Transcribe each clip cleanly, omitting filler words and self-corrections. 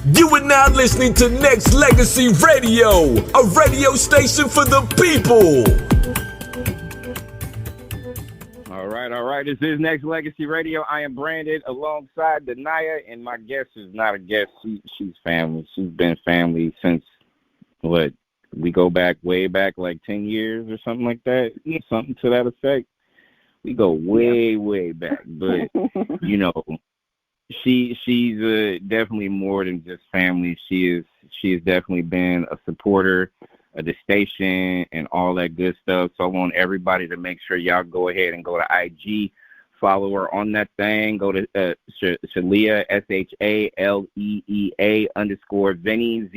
You are now listening to Nexxlegacy Radio, a radio station for the people. All right. This is Nexxlegacy Radio. I am Brandon alongside Denaya, and my guest is not a guest. She's family. She's been family since, we go back way back like 10 years or something like that, something to that effect. We go way back, but, she's definitely more than just family. She has definitely been a supporter of the station and all that good stuff. So I want everybody to make sure y'all go ahead and go to IG, follow her on that thing. Go to Shaleea, SHALEEA _ Venny,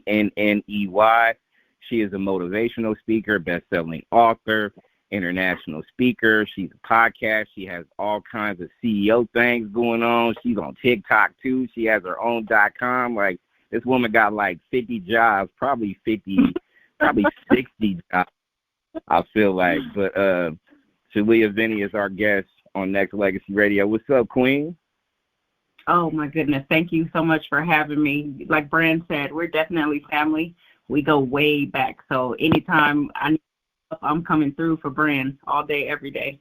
ZENNEY. She is a motivational speaker, best-selling author, international speaker. She's a podcast. She has all kinds of CEO things going on. She's on TikTok too. She has her own .com. Like, this woman got like 50 jobs, probably 60 jobs, I feel like. But Shaleea Venny is our guest on Nexxlegacy Radio. What's up, Queen? Oh my goodness. Thank you so much for having me. Like Brand said, we're definitely family. We go way back. So anytime I'm coming through for Brand all day, every day.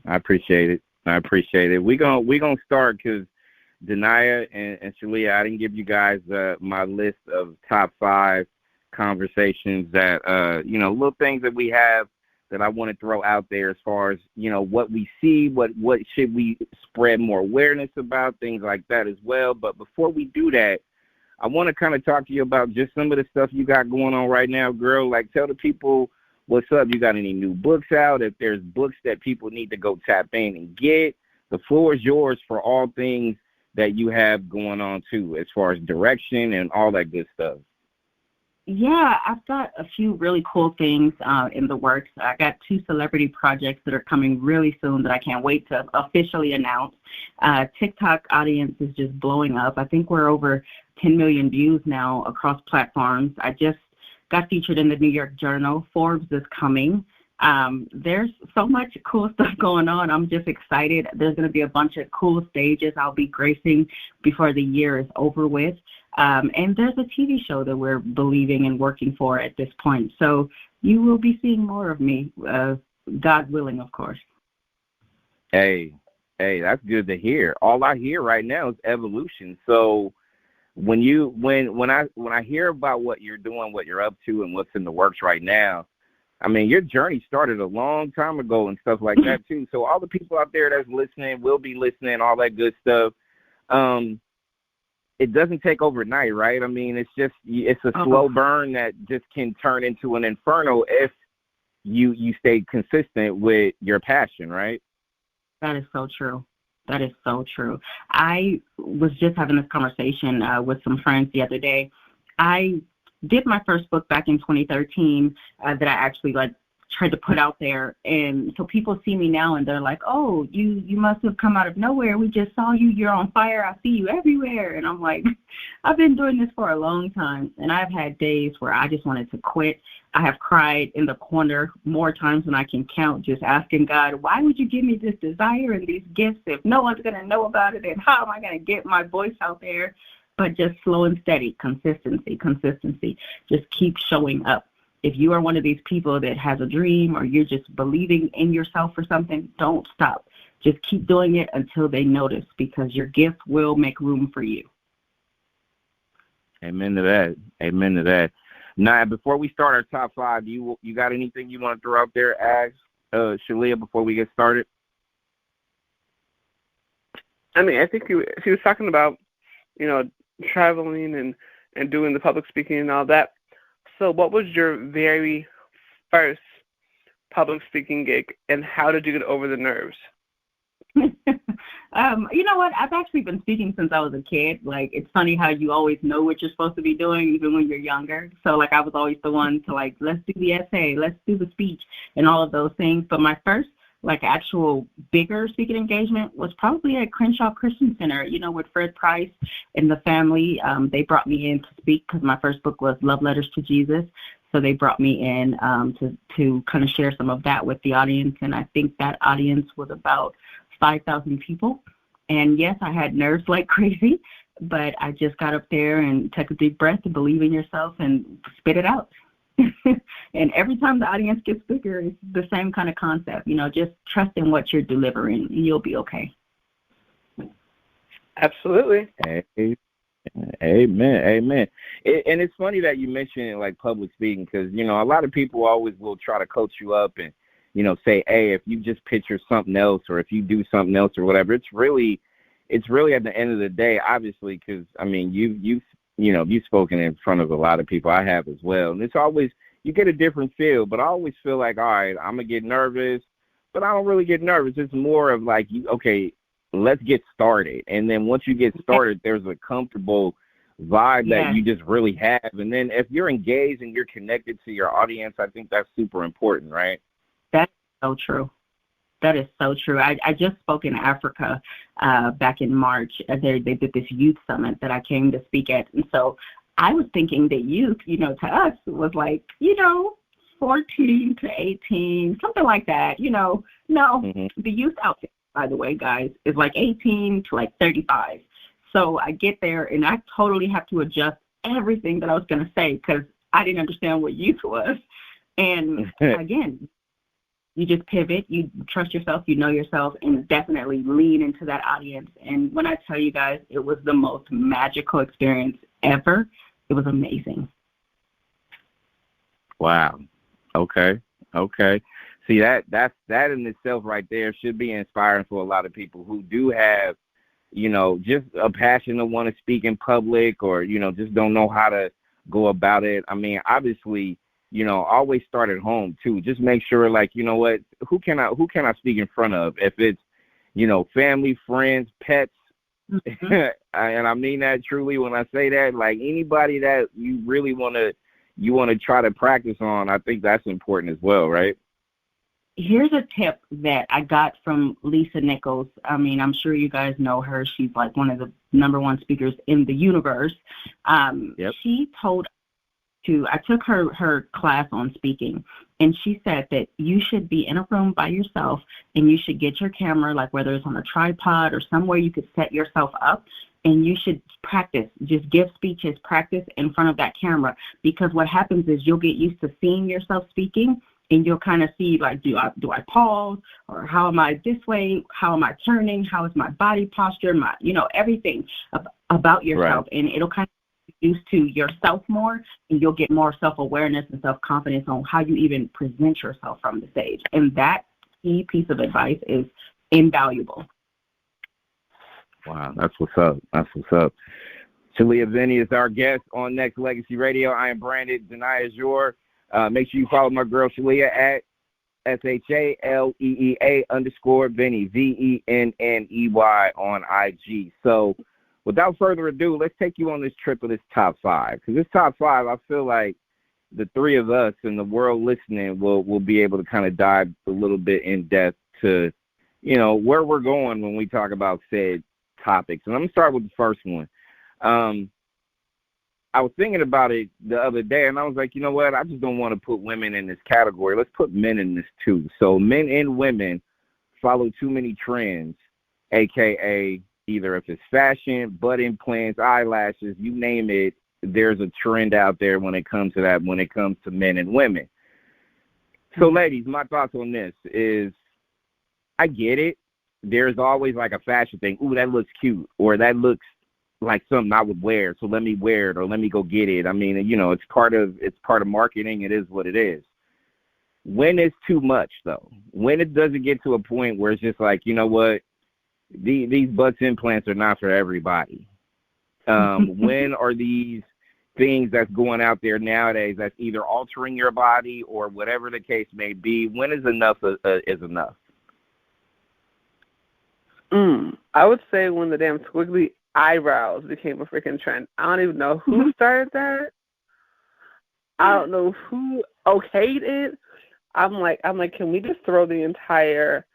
I appreciate it. We're gonna start because Denaya and Shaleea, I didn't give you guys my list of top 5 conversations that little things that we have that I want to throw out there as far as what we see, what should we spread more awareness about, things like that as well. But before we do that, I want to kind of talk to you about just some of the stuff you got going on right now, girl. Like, tell the people what's up. You got any new books out? If there's books that people need to go tap in and get, the floor is yours for all things that you have going on too, as far as direction and all that good stuff. Yeah, I've got a few really cool things in the works. I got 2 celebrity projects that are coming really soon that I can't wait to officially announce. TikTok audience is just blowing up. I think we're over 10 million views now across platforms. I just got featured in the New York Journal. Forbes is coming. There's so much cool stuff going on. I'm just excited. There's going to be a bunch of cool stages I'll be gracing before the year is over with. And there's a TV show that we're believing and working for at this point. So you will be seeing more of me, God willing, of course. Hey, that's good to hear. All I hear right now is evolution. So when I hear about what you're doing, what you're up to, and what's in the works right now, I mean, your journey started a long time ago and stuff like that too. So all the people out there that's listening, will be listening, all that good stuff. It doesn't take overnight, right? I mean, it's a slow burn that just can turn into an inferno if you stay consistent with your passion, right? That is so true. I was just having this conversation with some friends the other day. I did my first book back in 2013 that I actually tried to put out there, and so people see me now and they're like, oh, you must have come out of nowhere. We just saw you. You're on fire. I see you everywhere. And I'm like, I've been doing this for a long time, and I've had days where I just wanted to quit. I have cried in the corner more times than I can count, just asking God, why would you give me this desire and these gifts if no one's going to know about it, and how am I going to get my voice out there? But just slow and steady, consistency. Just keep showing up. If you are one of these people that has a dream or you're just believing in yourself for something, don't stop. Just keep doing it until they notice, because your gift will make room for you. Amen to that. Now, before we start our top 5, you got anything you want to throw out there, Shaleea, before we get started? I mean, I think she was talking about, traveling and doing the public speaking and all that. So what was your very first public speaking gig, and how did you get over the nerves? You know what? I've actually been speaking since I was a kid. Like, it's funny how you always know what you're supposed to be doing, even when you're younger. So, I was always the one to, let's do the essay, let's do the speech, and all of those things. But my first, actual bigger speaking engagement was probably at Crenshaw Christian Center, with Fred Price and the family. They brought me in to speak because my first book was Love Letters to Jesus. So they brought me in to kind of share some of that with the audience. And I think that audience was about 5,000 people. And yes, I had nerves like crazy but I just got up there and took a deep breath to believe in yourself and spit it out. And every time the audience gets bigger, it's the same kind of concept. Just trust in what you're delivering, and you'll be okay. Absolutely. Amen. And it's funny that you mentioned like public speaking, because a lot of people always will try to coach you up and say, hey, if you just picture something else or if you do something else or whatever. It's really at the end of the day, obviously, because you've spoken in front of a lot of people. I have as well, and it's always you get a different feel. But I always feel like, all right, I'm gonna get nervous, but I don't really get nervous. It's more of like, okay, let's get started. And then once you get started, there's a comfortable vibe that you just really have. And then if you're engaged and you're connected to your audience, I think that's super important, right? That's so true. That is so true. I just spoke in Africa back in March. They did this youth summit that I came to speak at. And so I was thinking that youth, to us was like, 14 to 18, something like that. No, the youth out there, by the way, guys, is like 18 to like 35. So I get there and I totally have to adjust everything that I was going to say because I didn't understand what youth was. And again, you just pivot, you trust yourself, you know yourself, and definitely lean into that audience. And when I tell you guys, it was the most magical experience ever. It was amazing. Wow. Okay. See, that in itself right there should be inspiring for a lot of people who do have, just a passion to want to speak in public or, just don't know how to go about it. I mean, obviously, always start at home too. Just make sure, like, what, who can I speak in front of? If it's, family, friends, pets, and I mean that truly when I say that, like anybody that you really want to try to practice on, I think that's important as well, right? Here's a tip that I got from Lisa Nichols. I mean, I'm sure you guys know her. She's like one of the #1 speakers in the universe. She told I took her class on speaking, and she said that you should be in a room by yourself and you should get your camera, like whether it's on a tripod or somewhere you could set yourself up, and you should practice, just give speeches, practice in front of that camera, because what happens is you'll get used to seeing yourself speaking and you'll kind of see, like, do I pause, or how am I this way? How am I turning? How is my body posture? Everything about yourself. Right. And it'll kind of used to yourself more, and you'll get more self-awareness and self-confidence on how you even present yourself from the stage. And that key piece of advice is invaluable. Wow, that's what's up. Shaleea Venny is our guest on Nexxlegacy Radio. I am Brandon. Denai is your. Make sure you follow my girl Shaleea at SHALEEA _Venny, VENNEY on IG. So, without further ado, let's take you on this trip of this top 5. Because this top 5, I feel like the three of us and the world listening will be able to kind of dive a little bit in depth to, where we're going when we talk about said topics. And I'm going to start with the first one. I was thinking about it the other day, and I was like, you know what? I just don't want to put women in this category. Let's put men in this too. So men and women follow too many trends, a.k.a., either if it's fashion, butt implants, eyelashes, you name it, there's a trend out there when it comes to that, when it comes to men and women. So, ladies, my thoughts on this is I get it. There's always like a fashion thing. Ooh, that looks cute, or that looks like something I would wear, so let me wear it or let me go get it. I mean, it's part of marketing. It is what it is. When it's too much, though, when it doesn't get to a point where it's just like, you know what, these butt implants are not for everybody. When are these things that's going out there nowadays that's either altering your body or whatever the case may be, when is enough is enough? I would say when the damn squiggly eyebrows became a freaking trend. I don't even know who started that. I don't know who okayed it. I'm like, can we just throw the entire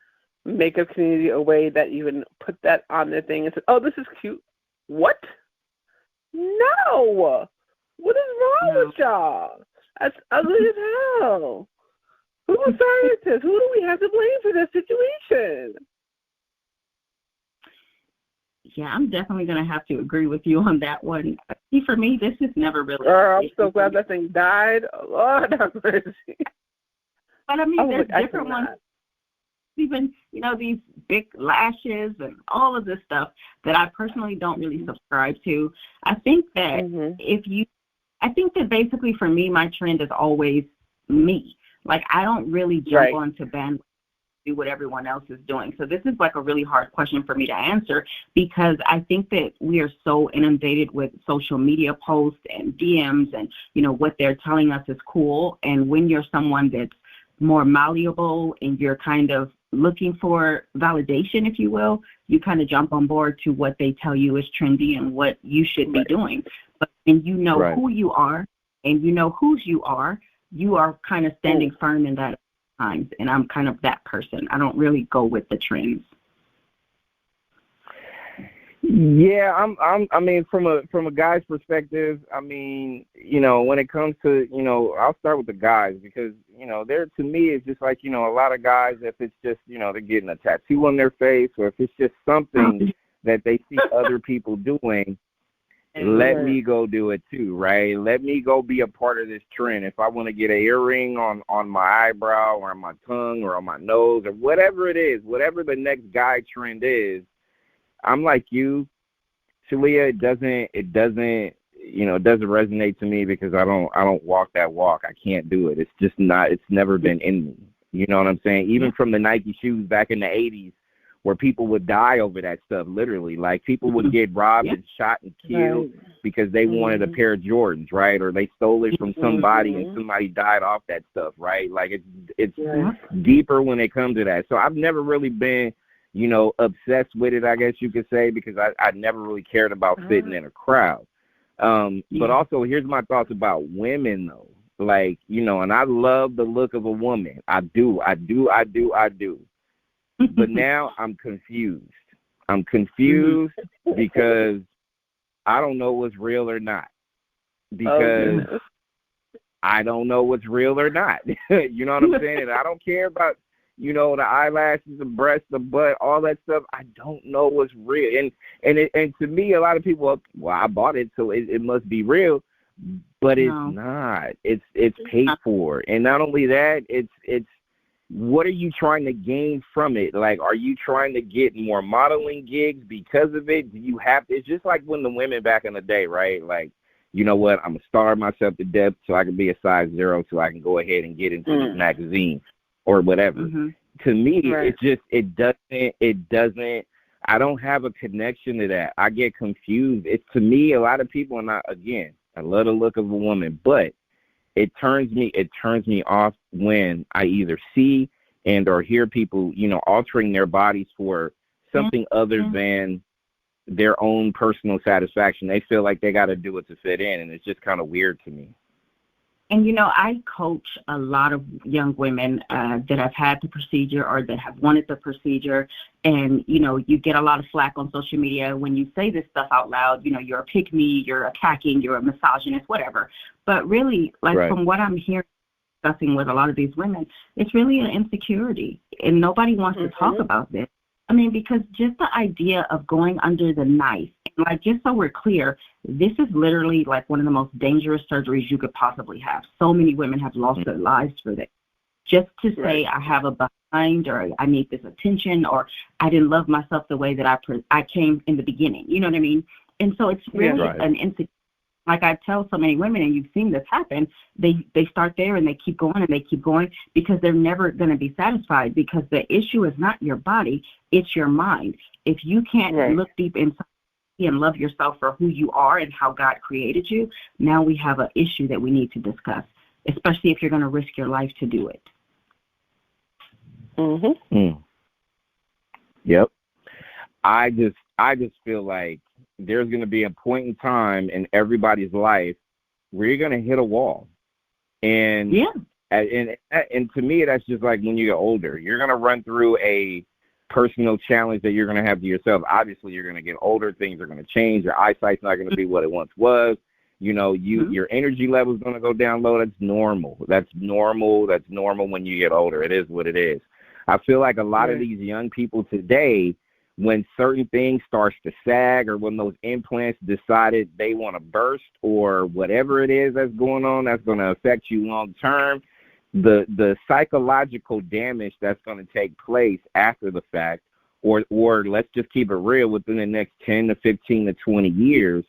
makeup community away that even put that on their thing and said, oh, this is cute? What? No! What is wrong with y'all? That's ugly as hell. Who started this? Who do we have to blame for this situation? Yeah, I'm definitely going to have to agree with you on that one. See, for me, this is never really. I'm so glad that thing died. Lord have mercy. But I mean, there's different ones. Even, these big lashes and all of this stuff that I personally don't really subscribe to. I think that I think that basically for me, my trend is always me. Like, I don't really jump onto bandwagon, do what everyone else is doing. So this is like a really hard question for me to answer, because I think that we are so inundated with social media posts and DMs and, what they're telling us is cool. And when you're someone that's more malleable and you're kind of looking for validation, if you will, you kind of jump on board to what they tell you is trendy and what you should be doing. But when you know who you are and you know whose you are kind of standing firm in that times. And I'm kind of that person. I don't really go with the trends. Yeah, I mean, from a guy's perspective, I mean, when it comes to, I'll start with the guys, because, there, to me, it's just like, a lot of guys, if it's just, they're getting a tattoo on their face, or if it's just something that they see other people doing, let me go do it too, right? Let me go be a part of this trend. If I want to get an earring on my eyebrow or on my tongue or on my nose or whatever it is, whatever the next guy trend is, I'm like you, Shaleea. It doesn't resonate to me, because I don't walk that walk. I can't do it. It's just not. It's never been in me. You know what I'm saying? Even from the Nike shoes back in the '80s, where people would die over that stuff. Literally, like, people would get robbed and shot and killed because they wanted a pair of Jordans, right? Or they stole it from somebody and somebody died off that stuff, right? Like, it's deeper when it comes to that. So I've never really been, obsessed with it, I guess you could say, because I never really cared about fitting in a crowd. But also, here's my thoughts about women, though. Like, and I love the look of a woman. I do. But now I'm confused. I'm confused because I don't know what's real or not. Because I don't know what's real or not. You know what I'm saying? And I don't care about, the eyelashes, the breasts, the butt, all that stuff. I don't know what's real. And to me, a lot of people, I bought it, so it must be real. But it's not. It's paid for. And not only that, it's what are you trying to gain from it? Like, are you trying to get more modeling gigs because of it? Do you have? It's just like when the women back in the day, right? Like, you know what? I'm gonna starve myself to death so I can be a size 0, so I can go ahead and get into this magazine or whatever. To me, it doesn't. I don't have a connection to that. I get confused. It's, to me, a lot of people, and I love the look of a woman, but it turns me off when I either see and or hear people, altering their bodies for something other than their own personal satisfaction. They feel like they got to do it to fit in, and it's just kind of weird to me. And, I coach a lot of young women that have had the procedure or that have wanted the procedure. And, you get a lot of flack on social media when you say this stuff out loud. You're a pick-me, you're attacking, you're a misogynist, whatever. But really, from what I'm hearing, discussing with a lot of these women, it's really an insecurity. And nobody wants to talk about this. I mean, because just the idea of going under the knife, like, just so we're clear, this is literally like one of the most dangerous surgeries you could possibly have. So many women have lost their lives for this. Just to say I have a behind, or I need this attention, or I didn't love myself the way that I came in the beginning. You know what I mean? And so it's really an insecurity. Like I tell so many women, and you've seen this happen, they start there and they keep going because they're never going to be satisfied, because the issue is not your body, it's your mind. If you can't look deep inside and love yourself for who you are and how God created you, now we have an issue that we need to discuss, especially if you're going to risk your life to do it. Yep. I just feel like there's going to be a point in time in everybody's life where you're going to hit a wall. And and to me, that's just like when you get older. You're going to run through a personal challenge that you're going to have to yourself. Obviously, you're going to get older. Things are going to change. Your eyesight's not going to be what it once was. Your energy level is going to go down low. That's normal. That's normal when you get older. It is what it is. I feel like a lot of these young people today, when certain things starts to sag, or when those implants decided they want to burst, or whatever it is that's going on that's going to affect you long term, the psychological damage that's going to take place after the fact, or let's just keep it real, within the next 10 to 15 to 20 years,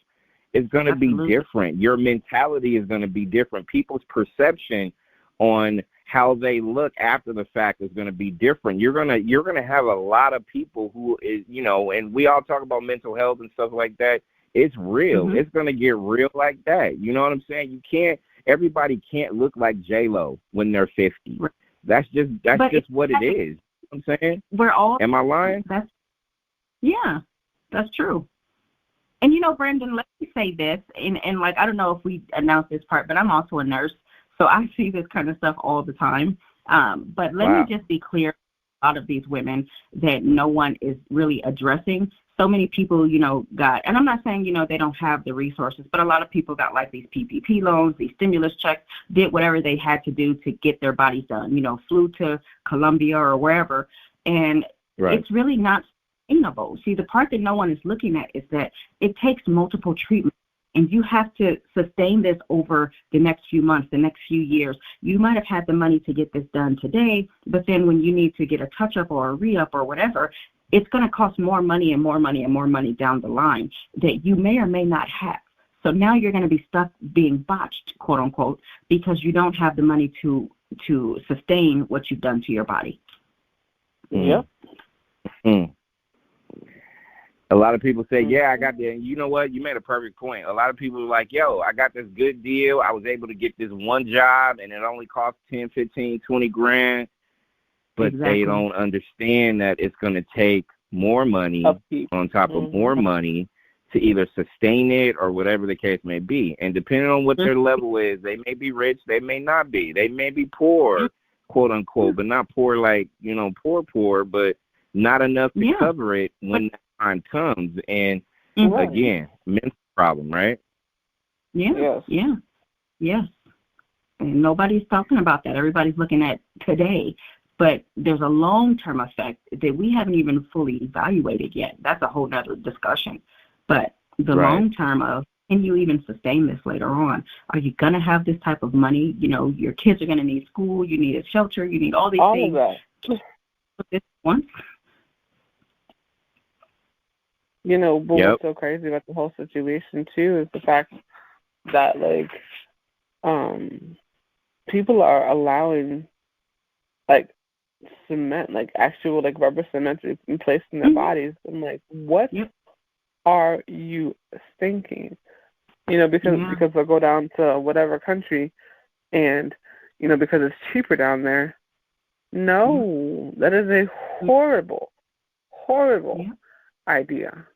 is going to be different. Your mentality is going to be different. People's perception on how they look after the fact is going to be different. You're going to have a lot of people who is, you know, and we all talk about mental health and stuff like that. It's real. Mm-hmm. It's going to get real like that. You know what I'm saying? Everybody can't look like J-Lo when they're 50. Right. That's just what it is. You know what I'm saying? Am I lying? That's true. And, you know, Brandon, let me say this, and like, I don't know if we announced this part, but I'm also a nurse, so I see this kind of stuff all the time. But let me just be clear, a lot of these women that no one is really addressing. So many people, you know, got, and I'm not saying, you know, they don't have the resources, but a lot of people got like these PPP loans, these stimulus checks, did whatever they had to do to get their bodies done, you know, flew to Colombia or wherever. And it's really not sustainable. See, the part that no one is looking at is that it takes multiple treatments, and you have to sustain this over the next few months, the next few years. You might have had the money to get this done today, but then when you need to get a touch-up or a re-up or whatever, it's going to cost more money and more money and more money down the line that you may or may not have. So now you're going to be stuck being botched, quote unquote, because you don't have the money to sustain what you've done to your body. Yep. Mm. A lot of people say, I got the, you know what, you made a perfect point. A lot of people are like, I got this good deal. I was able to get this one job, and it only cost 10, 15, 20 grand. But they don't understand that it's going to take more money on top of more money to either sustain it or whatever the case may be. And depending on what their level is, they may be rich, they may not be. They may be poor, quote unquote, but not poor like, you know, poor, but not enough to cover it when that time comes. And again, mental problem, right? Yes. And nobody's talking about that. Everybody's looking at today. But there's a long-term effect that we haven't even fully evaluated yet. That's a whole nother discussion. But the long-term of, can you even sustain this later on? Are you going to have this type of money? You know, your kids are going to need school. You need a shelter. You need all these things. All of that. This once. You know, but what's so crazy about the whole situation, too, is the fact that, like, people are allowing, like, cement, like actual like rubber cement to be placed in their bodies. I'm like, what are you thinking? You know, because they'll go down to whatever country, and you know, because it's cheaper down there. No, that is a horrible idea.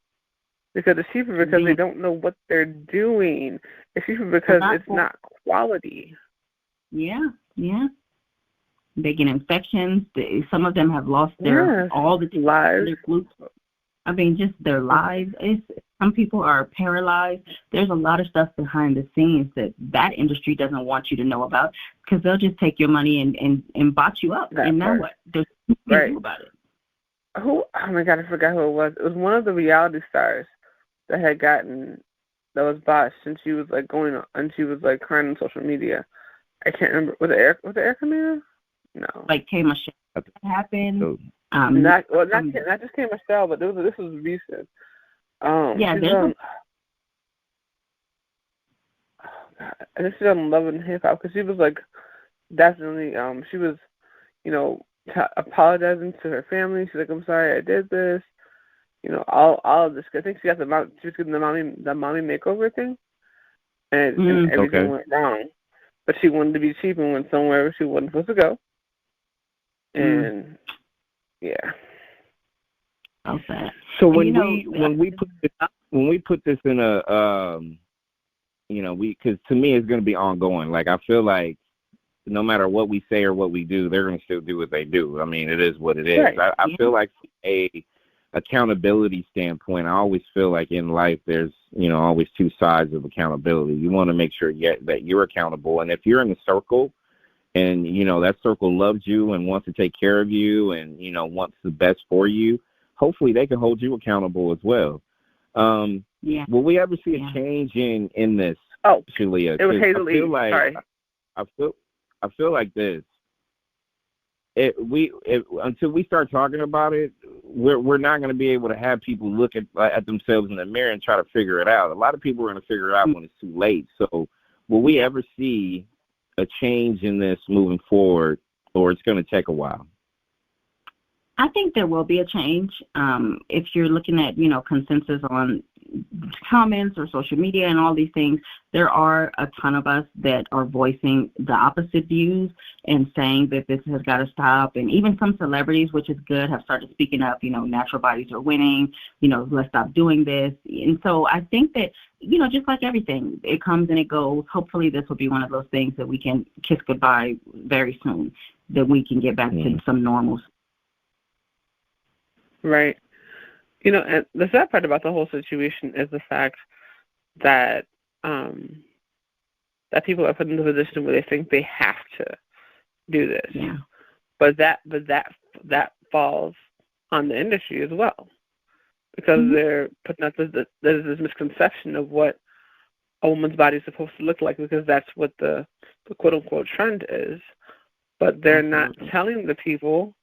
Because it's cheaper because they don't know what they're doing. It's cheaper because it's not quality. Yeah. They get infections. Some of them have lost their all the lives. Their glucose. I mean, just their lives. Some people are paralyzed. There's a lot of stuff behind the scenes that industry doesn't want you to know about, because they'll just take your money and bot you up. And now what? There's nothing to do about it. Oh my God, I forgot who it was. It was one of the reality stars that was botched, and she was like going on, and she was like crying on social media. I can't remember. Was it Erica Mena? No. Like K. Michelle. What happened? Not just K. Michelle, but this was recent. There's I think she's on Love and Hip Hop, because she was like definitely she was, you know, apologizing to her family. She's like, I'm sorry I did this. You know, all of this. I think she was getting the mommy makeover thing, and everything went wrong. But she wanted to be cheap and went somewhere she wasn't supposed to go. And okay. So when we put this in a because to me it's going to be ongoing. Like, I feel like no matter what we say or what we do, they're going to still do what they do. I mean, it is what it is. Right. I feel like a accountability standpoint, I always feel like in life there's, you know, always two sides of accountability. You want to make sure that you're accountable, and if you're in the circle and, you know, that circle loves you and wants to take care of you and, you know, wants the best for you, hopefully they can hold you accountable as well. Will we ever see a change in this, Shaleea? It was Hazel Eve. Sorry. I feel like this. Until we start talking about it, we're not going to be able to have people look at themselves in the mirror and try to figure it out. A lot of people are going to figure it out when it's too late. So will we ever see a change in this moving forward, or it's going to take a while? I think there will be a change. If you're looking at, consensus on comments or social media and all these things, there are a ton of us that are voicing the opposite views and saying that this has got to stop. And even some celebrities, which is good, have started speaking up, natural bodies are winning, let's stop doing this. And so I think that, just like everything, it comes and it goes. Hopefully this will be one of those things that we can kiss goodbye very soon, that we can get back to some normal. Right. And the sad part about the whole situation is the fact that that people are put in the position where they think they have to do this. Yeah. But that falls on the industry as well, because they're putting out there's this misconception of what a woman's body is supposed to look like, because that's what the quote unquote trend is. But they're not telling the people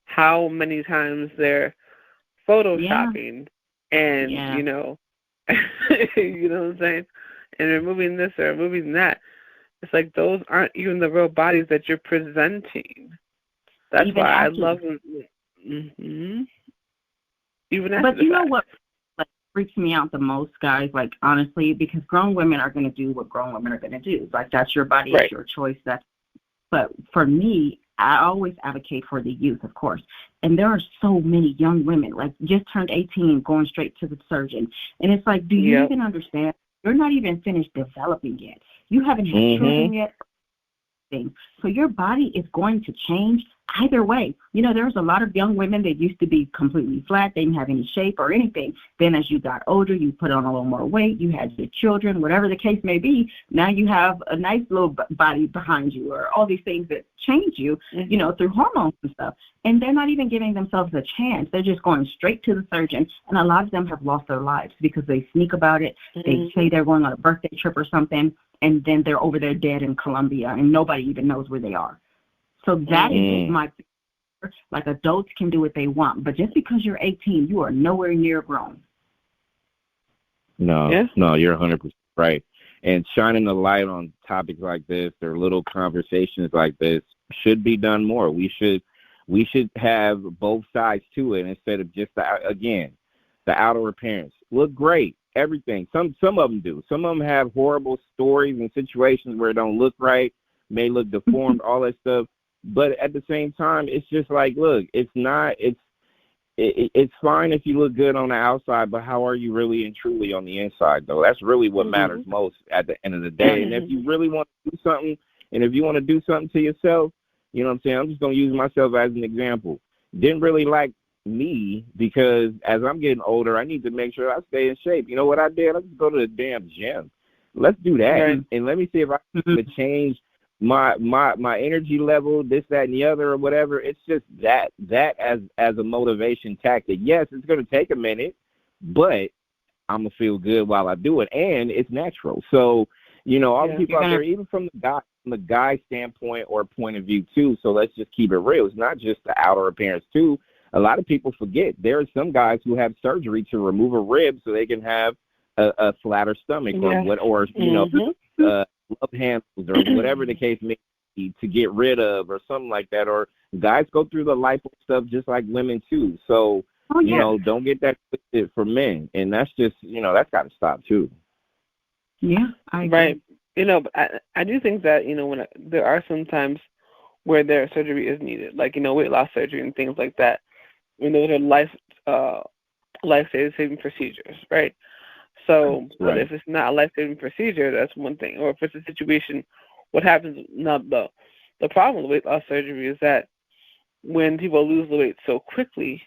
how many times they're photoshopping and you know what I'm saying, and removing this or removing that. It's like those aren't even the real bodies that you're presenting. That's even why I love them. Even after but you know what freaks me out the most, guys, like honestly, because grown women are going to do what grown women are going to do. Like that's your body, it's your choice. But for me, I always advocate for the youth, of course. And there are so many young women, like just turned 18, going straight to the surgeon. And it's like, do you even understand? You're not even finished developing yet. You haven't had children yet. So your body is going to change either way. There's a lot of young women that used to be completely flat. They didn't have any shape or anything. Then as you got older, you put on a little more weight. You had your children, whatever the case may be. Now you have a nice little body behind you, or all these things that change you, through hormones and stuff. And they're not even giving themselves a chance. They're just going straight to the surgeon. And a lot of them have lost their lives because they sneak about it. They say they're going on a birthday trip or something, and then they're over there dead in Colombia, and nobody even knows where they are. So that is my fear. Like, adults can do what they want, but just because you're 18, you are nowhere near grown. No, you're 100% right. And shining the light on topics like this, or little conversations like this, should be done more. We should have both sides to it, instead of just the outer appearance. Look great, everything. Some of them do. Some of them have horrible stories and situations where it don't look right, may look deformed, all that stuff. But at the same time, it's just like, look, it's fine if you look good on the outside, but how are you really and truly on the inside, though? That's really what matters most at the end of the day. And if you really want to do something, and if you want to do something to yourself, you know what I'm saying? I'm just going to use myself as an example. Didn't really like me, because as I'm getting older, I need to make sure I stay in shape. You know what I did? Let's go to the damn gym. Let's do that. And let me see if I can change my energy level, this, that, and the other, or whatever. It's just that as a motivation tactic. Yes, it's going to take a minute, but I'm going to feel good while I do it, and it's natural. So, all the people out there, even from the guy standpoint or point of view too, so let's just keep it real. It's not just the outer appearance too. A lot of people forget there are some guys who have surgery to remove a rib so they can have a flatter stomach, or love handles, or whatever the case may be, to get rid of, or something like that. Or guys go through the lipo stuff just like women too. So don't get that twisted for men, and that's just that's got to stop too. Yeah, I agree. Right. But I do think that when there are some times where their surgery is needed, like weight loss surgery and things like that, when those are life-saving procedures, right? So, but if it's not a life-saving procedure, that's one thing. Or if it's a situation, what happens now? The problem with weight loss surgery is that when people lose the weight so quickly,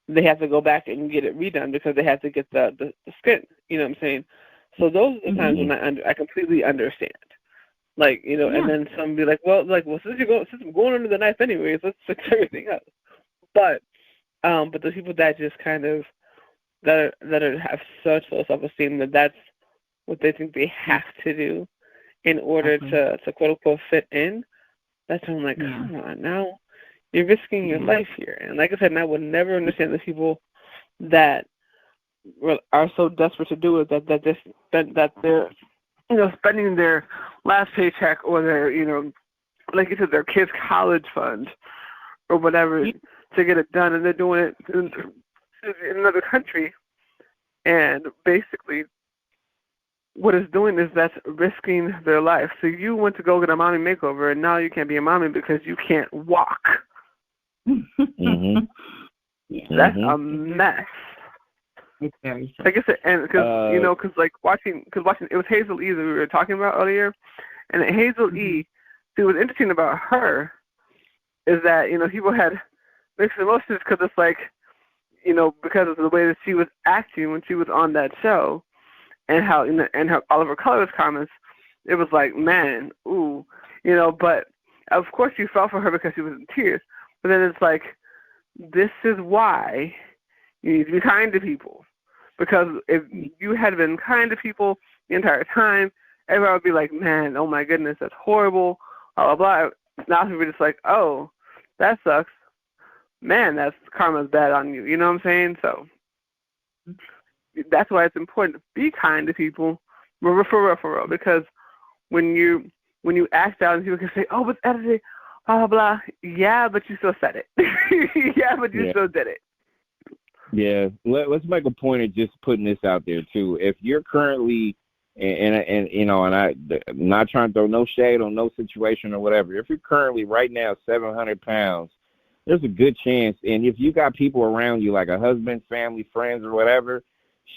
they have to go back and get it redone because they have to get the skin. You know what I'm saying? So those are the times when I completely understand. Like, and then some be like, well, since I'm going under the knife anyways, let's fix everything else. But But the people that just kind of that have such low self-esteem that that's what they think they have to do in order to quote unquote fit in. That's when I'm like, come on now, you're risking your life here. And like I said, I would never understand the people that are so desperate to do it that they're spending their last paycheck or their like you said, their kids' college fund or whatever to get it done, and they're doing it in another country. And basically, what it's doing is that's risking their life. So you went to go get a mommy makeover, and now you can't be a mommy because you can't walk. Mm-hmm. That's a mess. It's very sad. Like I said, and because watching it was Hazel E that we were talking about earlier, and Hazel E. See, what's interesting about her is that people had mixed emotions because it's like because of the way that she was acting when she was on that show, and how all of her colorist comments, it was like, man, ooh, but of course you felt for her because she was in tears, but then it's like, this is why you need to be kind to people, because if you had been kind to people the entire time, everyone would be like, man, oh my goodness, that's horrible, blah, blah, blah. Now people are just like, oh, that sucks. Man, that's karma's bad on you. You know what I'm saying? So that's why it's important to be kind to people, for real, because when you act out and people can say, oh, it's edited, blah, blah, blah. Yeah, but you still said it. Yeah, but you still did it. Yeah, let's make a point of just putting this out there, too. If you're currently, and I'm not trying to throw no shade on no situation or whatever, if you're currently right now 700 pounds, there's a good chance, and if you got people around you, like a husband, family, friends, or whatever,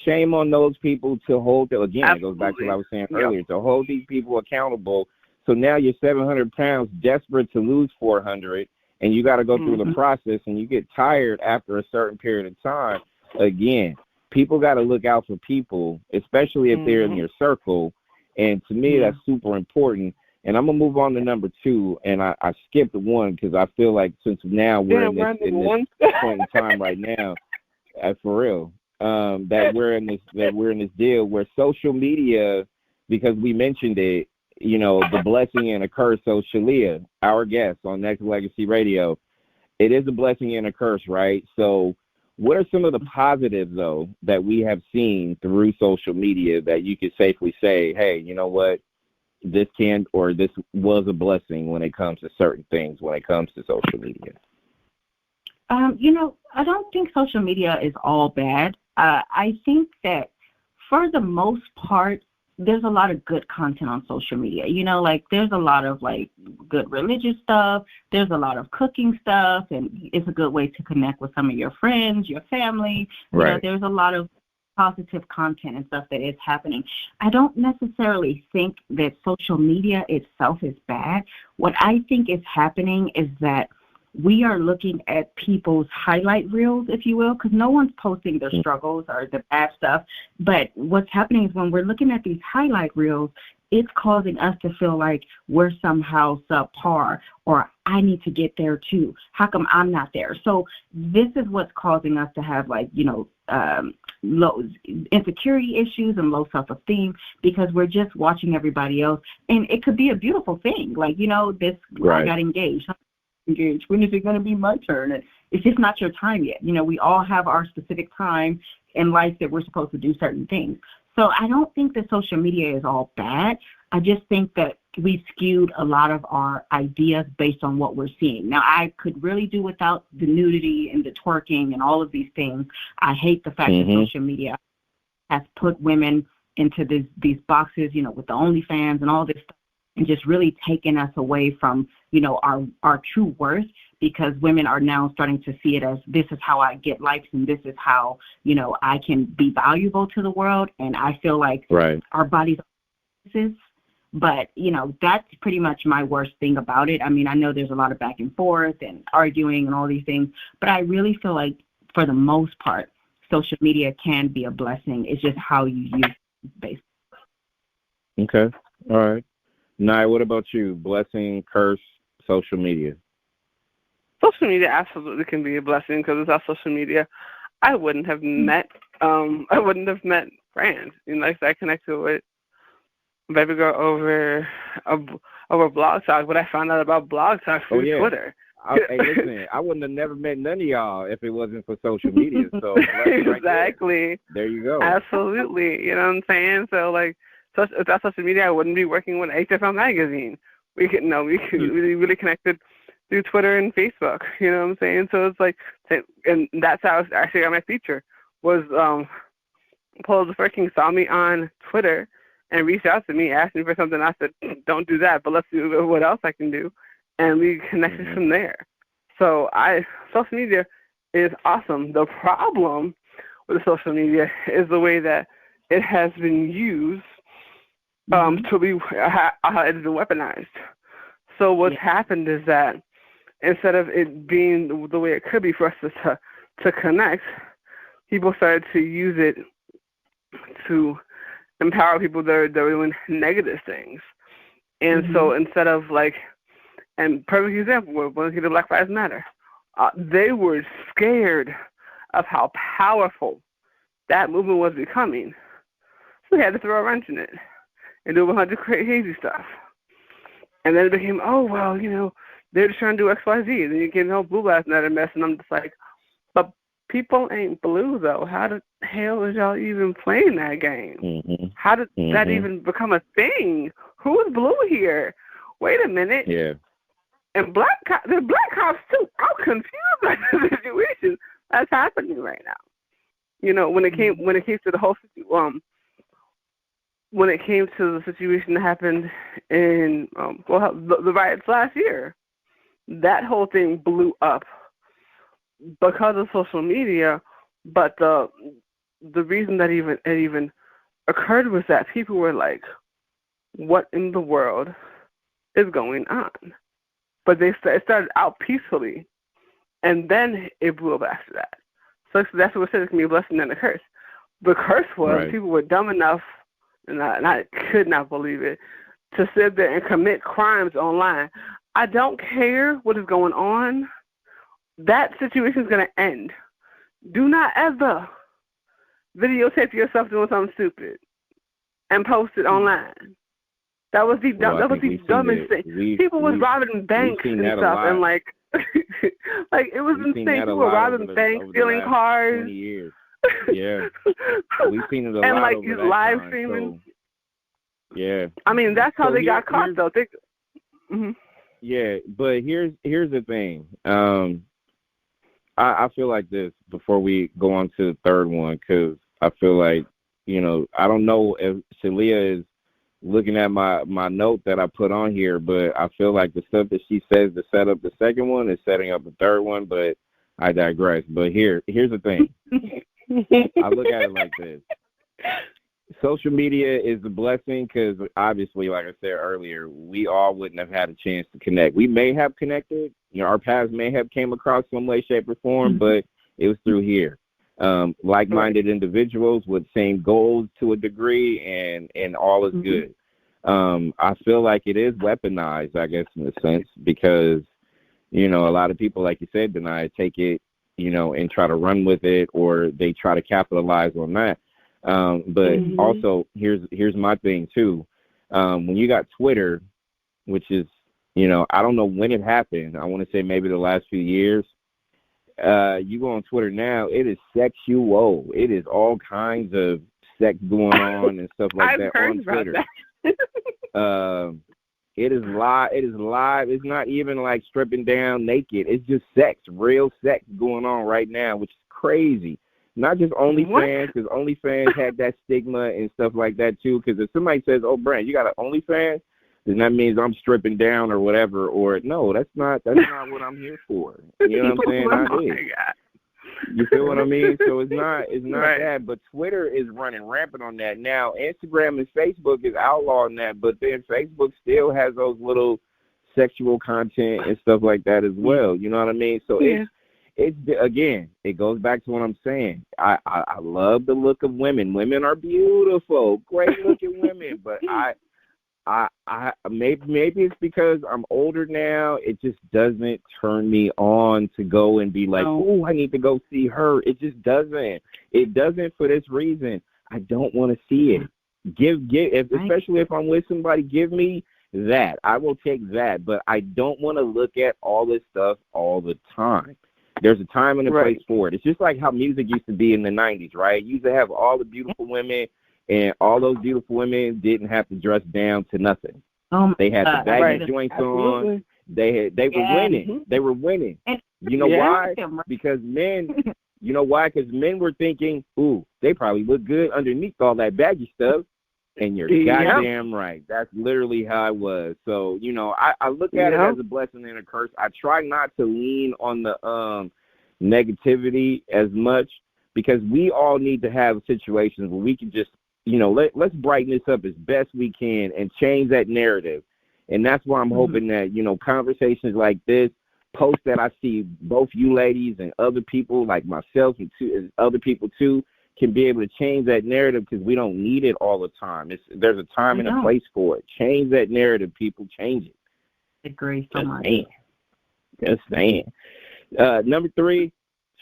shame on those people to hold them. Again, Absolutely. It goes back to what I was saying earlier, to hold these people accountable. So now you're 700 pounds, desperate to lose 400, and you got to go through the process, and you get tired after a certain period of time. Again, people got to look out for people, especially if they're in your circle, and to me, that's super important. And I'm going to move on to number 2, and I skipped 1 because I feel like since now we're in this point in time right now, for real, that we're in this deal where social media, because we mentioned it, the blessing and a curse. So Shaleea, our guest on Nexxlegacy Radio, it is a blessing and a curse, right? So what are some of the positives, though, that we have seen through social media that you could safely say, hey, you know what? This was a blessing when it comes to certain things, when it comes to social media? I don't think social media is all bad. I think that for the most part, there's a lot of good content on social media. There's a lot of good religious stuff. There's a lot of cooking stuff, and it's a good way to connect with some of your friends, your family. Right. There's a lot of positive content and stuff that is happening. I don't necessarily think that social media itself is bad. What I think is happening is that we are looking at people's highlight reels, if you will, because no one's posting their struggles or the bad stuff. But what's happening is when we're looking at these highlight reels, it's causing us to feel like we're somehow subpar, or I need to get there too. How come I'm not there? So this is what's causing us to have low insecurity issues and low self-esteem, because we're just watching everybody else. And it could be a beautiful thing. I got engaged. When is it going to be my turn? And it's just not your time yet. We all have our specific time in life that we're supposed to do certain things. So I don't think that social media is all bad. I just think that we skewed a lot of our ideas based on what we're seeing. Now, I could really do without the nudity and the twerking and all of these things. I hate the fact that social media has put women into these boxes, with the OnlyFans and all this stuff, and just really taken us away from, our true worth, because women are now starting to see it as, this is how I get likes, and this is how, I can be valuable to the world. And I feel like our bodies are, but, that's pretty much my worst thing about it. I mean, I know there's a lot of back and forth and arguing and all these things, but I really feel like for the most part, social media can be a blessing. It's just how you use it, basically. Okay. All right. Nye, what about you? Blessing, curse, social media? social media absolutely can be a blessing, because without social media, I wouldn't have met friends. You know, like I connected with baby girl over Blog Talk, but I found out about Blog Talk through Twitter. Hey, listen, I wouldn't have never met none of y'all if it wasn't for social media. So exactly. Right there you go. Absolutely. You know what I'm saying? So like, without social media, I wouldn't be working with HFL magazine. We really connected through Twitter and Facebook. You know what I'm saying? So it's like, and that's how I actually got my feature. Was Paul the King saw me on Twitter and reached out to me, asked me for something. I said, don't do that, but let's see what else I can do. And we connected from there. So social media is awesome. The problem with social media is the way that it has been used to be how it has been weaponized. So what's happened is that instead of it being the way it could be for us to connect, people started to use it to empower people that are doing negative things. And so instead of like, and perfect example, when the Black Lives Matter, they were scared of how powerful that movement was becoming. So they had to throw a wrench in it and do a bunch of crazy stuff. And then it became, oh, well, you know, they're just trying to do X, Y, Z. Then you get Blue Lives Matter mess, and I'm just like, but people ain't blue, though. How the hell is y'all even playing that game? How did that even become a thing? Who is blue here? Wait a minute. Yeah. And the black cops too. I'm confused by the situation that's happening right now. You know, when it came to the whole when it came to the situation that happened in the riots last year, that whole thing blew up because of social media. But the reason that it even occurred was that people were like, "What in the world is going on?" But it started out peacefully, and then it blew up after that. So that's what said it can be a blessing and a curse. The curse was people were dumb enough, and I could not believe it, to sit there and commit crimes online. I don't care what is going on. That situation is going to end. Do not ever videotape yourself doing something stupid and post it online. That was the dumbest thing. People was robbing banks and stuff, and like it was insane. People were robbing banks, stealing cars. 20 years. Yeah, we've seen it a lot. And like over that live time, streaming. So, yeah. I mean, that's how they got caught, though. Yeah, but here's the thing. I feel like this before we go on to the third one, because I feel like, you know, I don't know if Shaleea is looking at my note that I put on here, but I feel like the stuff that she says to set up the second one is setting up the third one, but I digress. But here's the thing. I look at it like this. Social media is a blessing because obviously, like I said earlier, we all wouldn't have had a chance to connect. We may have connected, you know, our paths may have came across some way, shape, or form, but it was through here. Like-minded individuals with same goals to a degree, and all is good. I feel like it is weaponized, I guess, in a sense, because, you know, a lot of people, like you said, take it, you know, and try to run with it, or they try to capitalize on that. But also, here's my thing, too. When you got Twitter, which is, you know, I don't know when it happened. I want to say maybe the last few years. You go on Twitter now, it is sexual. It is all kinds of sex going on and stuff like that on Twitter. It is live. It is live. It's not even like stripping down naked. It's just sex, real sex going on right now, which is crazy. Not just OnlyFans, because OnlyFans had that stigma and stuff like that too. Because if somebody says, "Oh, Brand, you got an OnlyFans," then that means I'm stripping down or whatever. Or no, that's not what I'm here for. You know what I'm saying? Not it. You feel what I mean? So it's not that. But Twitter is running rampant on that now. Instagram and Facebook is outlawing that, but then Facebook still has those little sexual content and stuff like that as well. You know what I mean? So it's again, it goes back to what I'm saying. I love the look of women. Women are beautiful, great looking women, but I maybe it's because I'm older now. It just doesn't turn me on to go and be like, oh, I need to go see her. It just doesn't. It doesn't for this reason. I don't want to see it. Especially if I'm with somebody, give me that. I will take that. But I don't want to look at all this stuff all the time. There's a time and a place for it. It's just like how music used to be in the 90s, right? You used to have all the beautiful women, and all those beautiful women didn't have to dress down to nothing. They had the baggy joints on. They were winning. Mm-hmm. They were winning. You know why? Because men, you know why? Because men were thinking, ooh, they probably look good underneath all that baggy stuff. And you're goddamn right. That's literally how I was. So, you know, I look at it as a blessing and a curse. I try not to lean on the negativity as much, because we all need to have situations where we can just, you know, let's brighten this up as best we can and change that narrative. And that's why I'm hoping that, you know, conversations like this, posts that I see both you ladies and other people like myself and other people too, can be able to change that narrative, because we don't need it all the time. There's a time and a place for it. Change that narrative, people. Change it. I agree so much. Just saying. Number 3,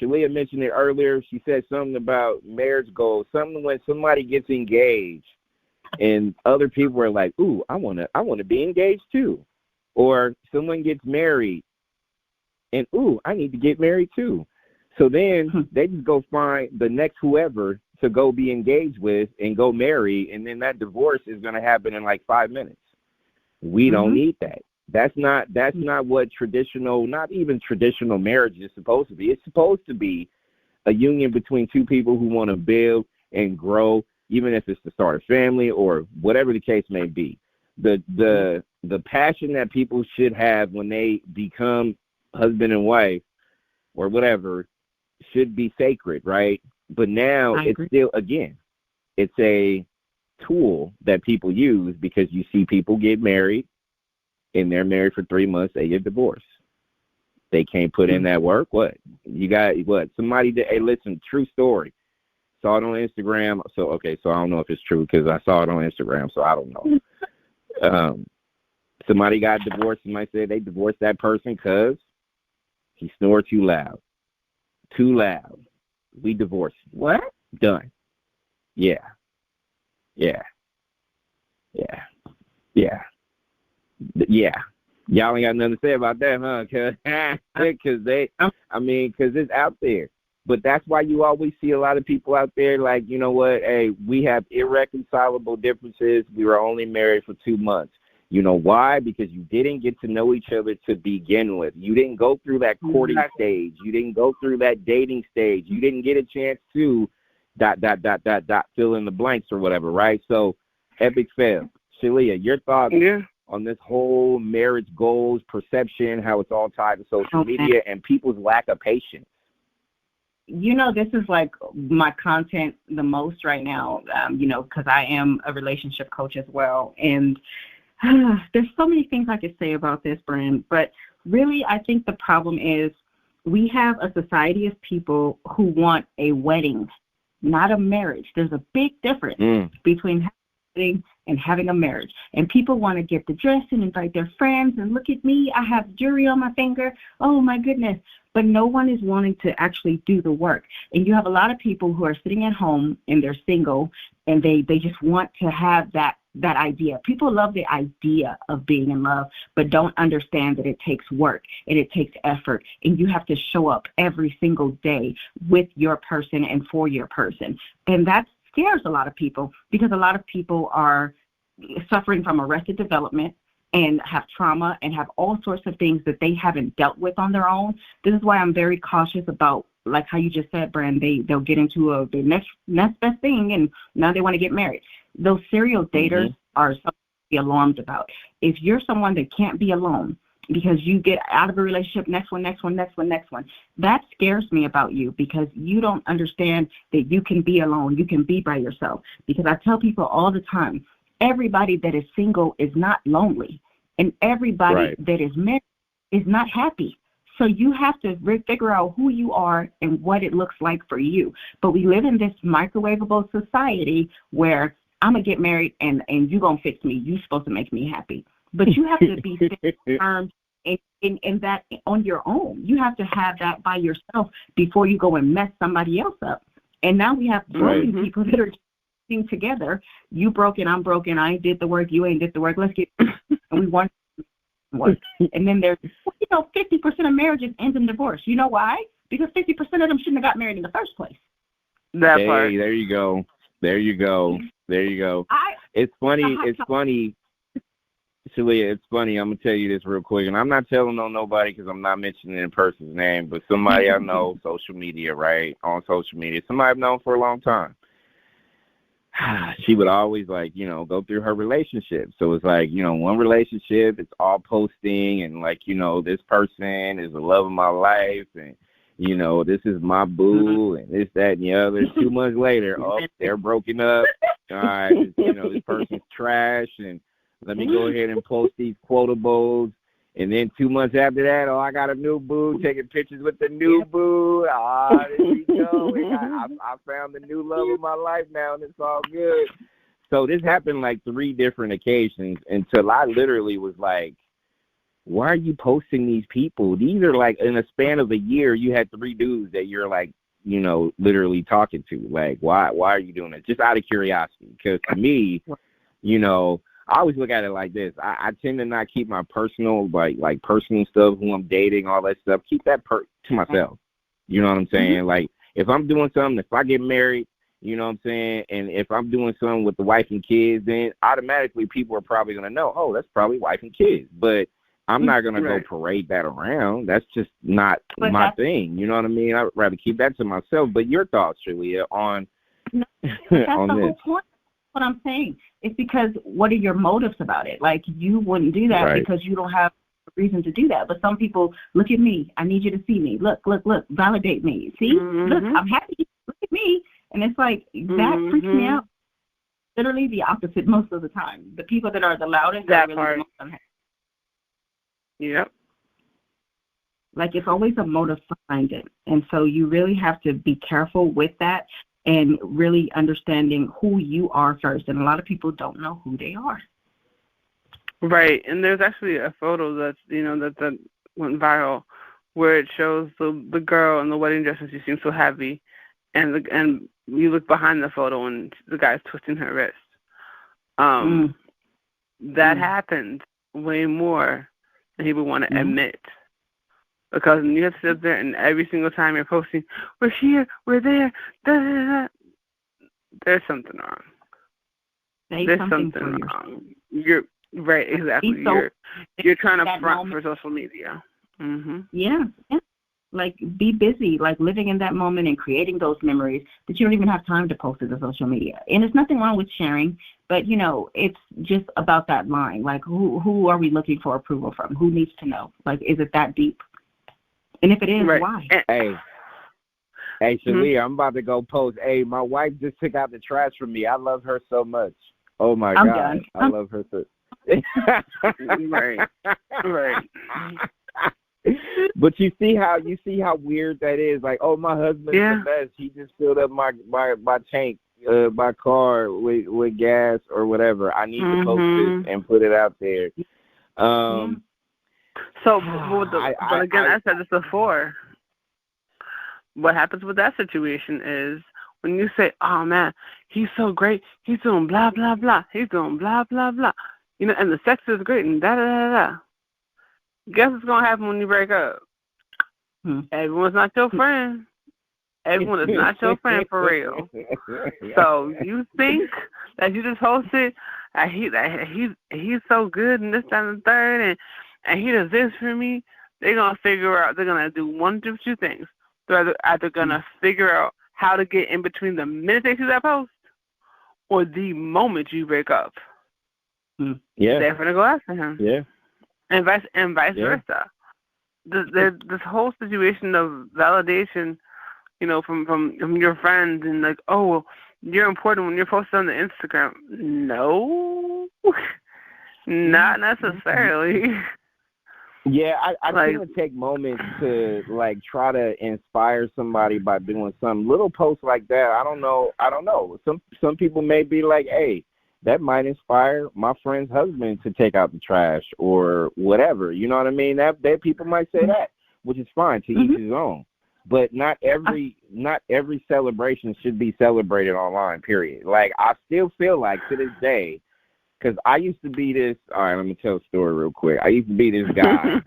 Shaleea mentioned it earlier. She said something about marriage goals. Something when somebody gets engaged and other people are like, ooh, I want to be engaged too. Or someone gets married and, ooh, I need to get married too. So then they just go find the next whoever to go be engaged with and go marry, and then that divorce is going to happen in like 5 minutes. We don't need that. That's not what traditional, not even traditional marriage is supposed to be. It's supposed to be a union between two people who want to build and grow, even if it's to start a family or whatever the case may be. The passion that people should have when they become husband and wife or whatever should be sacred, right? But now it's still, again, it's a tool that people use, because you see people get married and they're married for 3 months, they get divorced. They can't put in that work. What? You got what? Somebody did, hey, listen, true story. Saw it on Instagram. So I don't know if it's true, because I saw it on Instagram, so I don't know. Somebody got divorced. Somebody said they divorced that person because he snored too loud. Too loud. We divorced. What? Done. Yeah. Y'all ain't got nothing to say about that, huh? Because it's out there. But that's why you always see a lot of people out there like, you know what? Hey, we have irreconcilable differences. We were only married for 2 months. You know why? Because you didn't get to know each other to begin with. You didn't go through that courting stage. You didn't go through that dating stage. You didn't get a chance to ... fill in the blanks or whatever, right? So, epic fail. Shaleea, your thoughts on this whole marriage goals, perception, how it's all tied to social media and people's lack of patience? You know, this is like my content the most right now, you know, because I am a relationship coach as well. And there's so many things I could say about this, Brand, but really I think the problem is we have a society of people who want a wedding, not a marriage. There's a big difference between having a wedding and having a marriage. And people want to get the dress and invite their friends and look at me, I have jewelry on my finger. Oh, my goodness. But no one is wanting to actually do the work. And you have a lot of people who are sitting at home and they're single and they just want to have that idea. People love the idea of being in love, but don't understand that it takes work and it takes effort, and you have to show up every single day with your person and for your person. And that scares a lot of people, because a lot of people are suffering from arrested development and have trauma and have all sorts of things that they haven't dealt with on their own. This is why I'm very cautious about, like how you just said, Brand, they'll get into the next best thing, and now they want to get married. Those serial daters are something to be alarmed about. If you're someone that can't be alone because you get out of a relationship, next one, that scares me about you, because you don't understand that you can be alone, you can be by yourself. Because I tell people all the time, everybody that is single is not lonely, and everybody that is married is not happy. So you have to figure out who you are and what it looks like for you. But we live in this microwavable society where I'm going to get married and you going to fix me. You supposed to make me happy. But you have to be firm in that on your own. You have to have that by yourself before you go and mess somebody else up. And now we have broken people that are getting together. You broken, I'm broken. I ain't did the work. You ain't did the work. Let's get and we want work. And then there's 50% of marriages end in divorce. You know why? Because 50% of them shouldn't have got married in the first place. That part. There you go. It's funny. Shaleea, it's funny. I'm going to tell you this real quick. And I'm not telling on nobody because I'm not mentioning a person's name, but somebody I know, social media, right? On social media. Somebody I've known for a long time. She would always, like, go through her relationship. So it's like, one relationship, it's all posting and, like, this person is the love of my life and, this is my boo and this, that, and the other. 2 months later, they're broken up. All right, this person's trash and let me go ahead and post these quotables. And then 2 months after that, I got a new boo, taking pictures with the new boo. There you go. I found the new love of my life now, and it's all good. So this happened like 3 different occasions until I literally was like, why are you posting these people? These are like, in a span of a year, you had 3 dudes that you're like, literally talking to. Like, why are you doing it? Just out of curiosity. Because to me, I always look at it like this. I tend to not keep my personal, like personal stuff, who I'm dating, all that stuff. Keep that to myself. You know what I'm saying? Like, if I'm doing something, if I get married, you know what I'm saying, and if I'm doing something with the wife and kids, then automatically people are probably going to know, oh, that's probably wife and kids. But I'm not going to go parade that around. That's just not my thing. You know what I mean? I'd rather keep that to myself. But your thoughts, Shaleea, on on the whole point. What I'm saying is because what are your motives about it? Like, you wouldn't do that because you don't have a reason to do that. But some people, look at me. I need you to see me. Look. Validate me. See? Look, I'm happy. Look at me. And it's like, that freaks me out. Literally the opposite most of the time. The people that are the loudest are really the most unhappy. Yep. Like, it's always a motive behind it. And so you really have to be careful with that and really understanding who you are first. And a lot of people don't know who they are. Right. And there's actually a photo that's, that went viral where it shows the girl in the wedding dress and she seems so happy. And you look behind the photo and the guy's twisting her wrist. That happens way more than people want to admit. Because you have to sit there and every single time you're posting, we're here, we're there, there's something wrong. There's something wrong. You're right, exactly. You're trying to front for social media. Yeah. Like, be busy, like living in that moment and creating those memories that you don't even have time to post to the social media. And there's nothing wrong with sharing, but it's just about that line. Like, who are we looking for approval from? Who needs to know? Like, is it that deep? And if it is, why? Hey, Shaleea, I'm about to go post. Hey, my wife just took out the trash for me. I love her so much. Oh my God, done. I love her so. Right. But you see how weird that is. Like, oh, my husband's the best. He just filled up my tank, my car with gas or whatever. I need to post this and put it out there. So, but again, I said this before. What happens with that situation is when you say, oh, man, he's so great. He's doing blah, blah, blah. He's doing blah, blah, blah. And the sex is great and da-da-da-da. Guess what's going to happen when you break up? Everyone's not your friend. Everyone is not your friend for real. So you think that you just hosted that he's so good and this, that, and the third, and he does this for me. They're going to figure out, they're going to do one of 2 things. They're either going to figure out how to get in between the minute they see that post or the moment you break up. Yeah. They're going to go after him. Yeah. And vice versa. This whole situation of validation, from your friends and like, oh, well, you're important when you're posted on the Instagram. No, not necessarily. Yeah, I tend to take moments to like try to inspire somebody by doing some little posts like that. I don't know. Some people may be like, hey, that might inspire my friend's husband to take out the trash or whatever. You know what I mean? That people might say that, which is fine, to each his own. But not every celebration should be celebrated online, period. Like, I still feel like to this day, because I used to be this, all right, let me tell a story real quick. I used to be this guy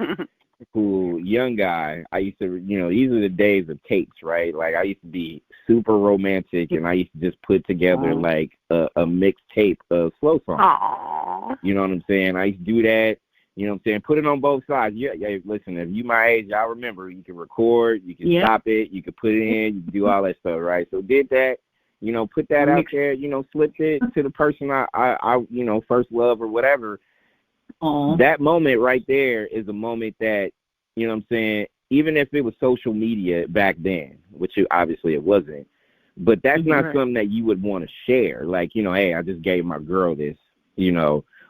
young guy. I used to, these are the days of tapes, right? Like, I used to be super romantic, and I used to just put together, like, a mixed tape of slow songs. Aww. You know what I'm saying? I used to do that. You know what I'm saying? Put it on both sides. Yeah, listen, if you my age, y'all remember, you can record, you can stop it, you can put it in, you can do all that stuff, right? So did that, put that out there, slipped it to the person I first love or whatever. Aww. That moment right there is a moment that, you know what I'm saying, even if it was social media back then, which obviously it wasn't, but that's not something that you would want to share. Like, hey, I just gave my girl this,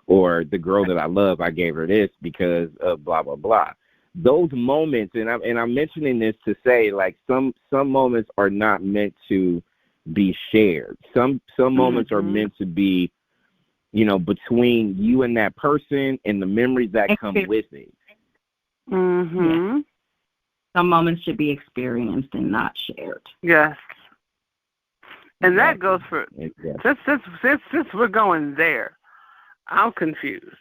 or the girl that I love, I gave her this because of blah, blah, blah. Those moments, and I'm mentioning this to say, like, some moments are not meant to be shared. Some moments are meant to be, between you and that person and the memories that come with it. Yeah. Some moments should be experienced and not shared. Yes. And that goes for, since we're going there, I'm confused.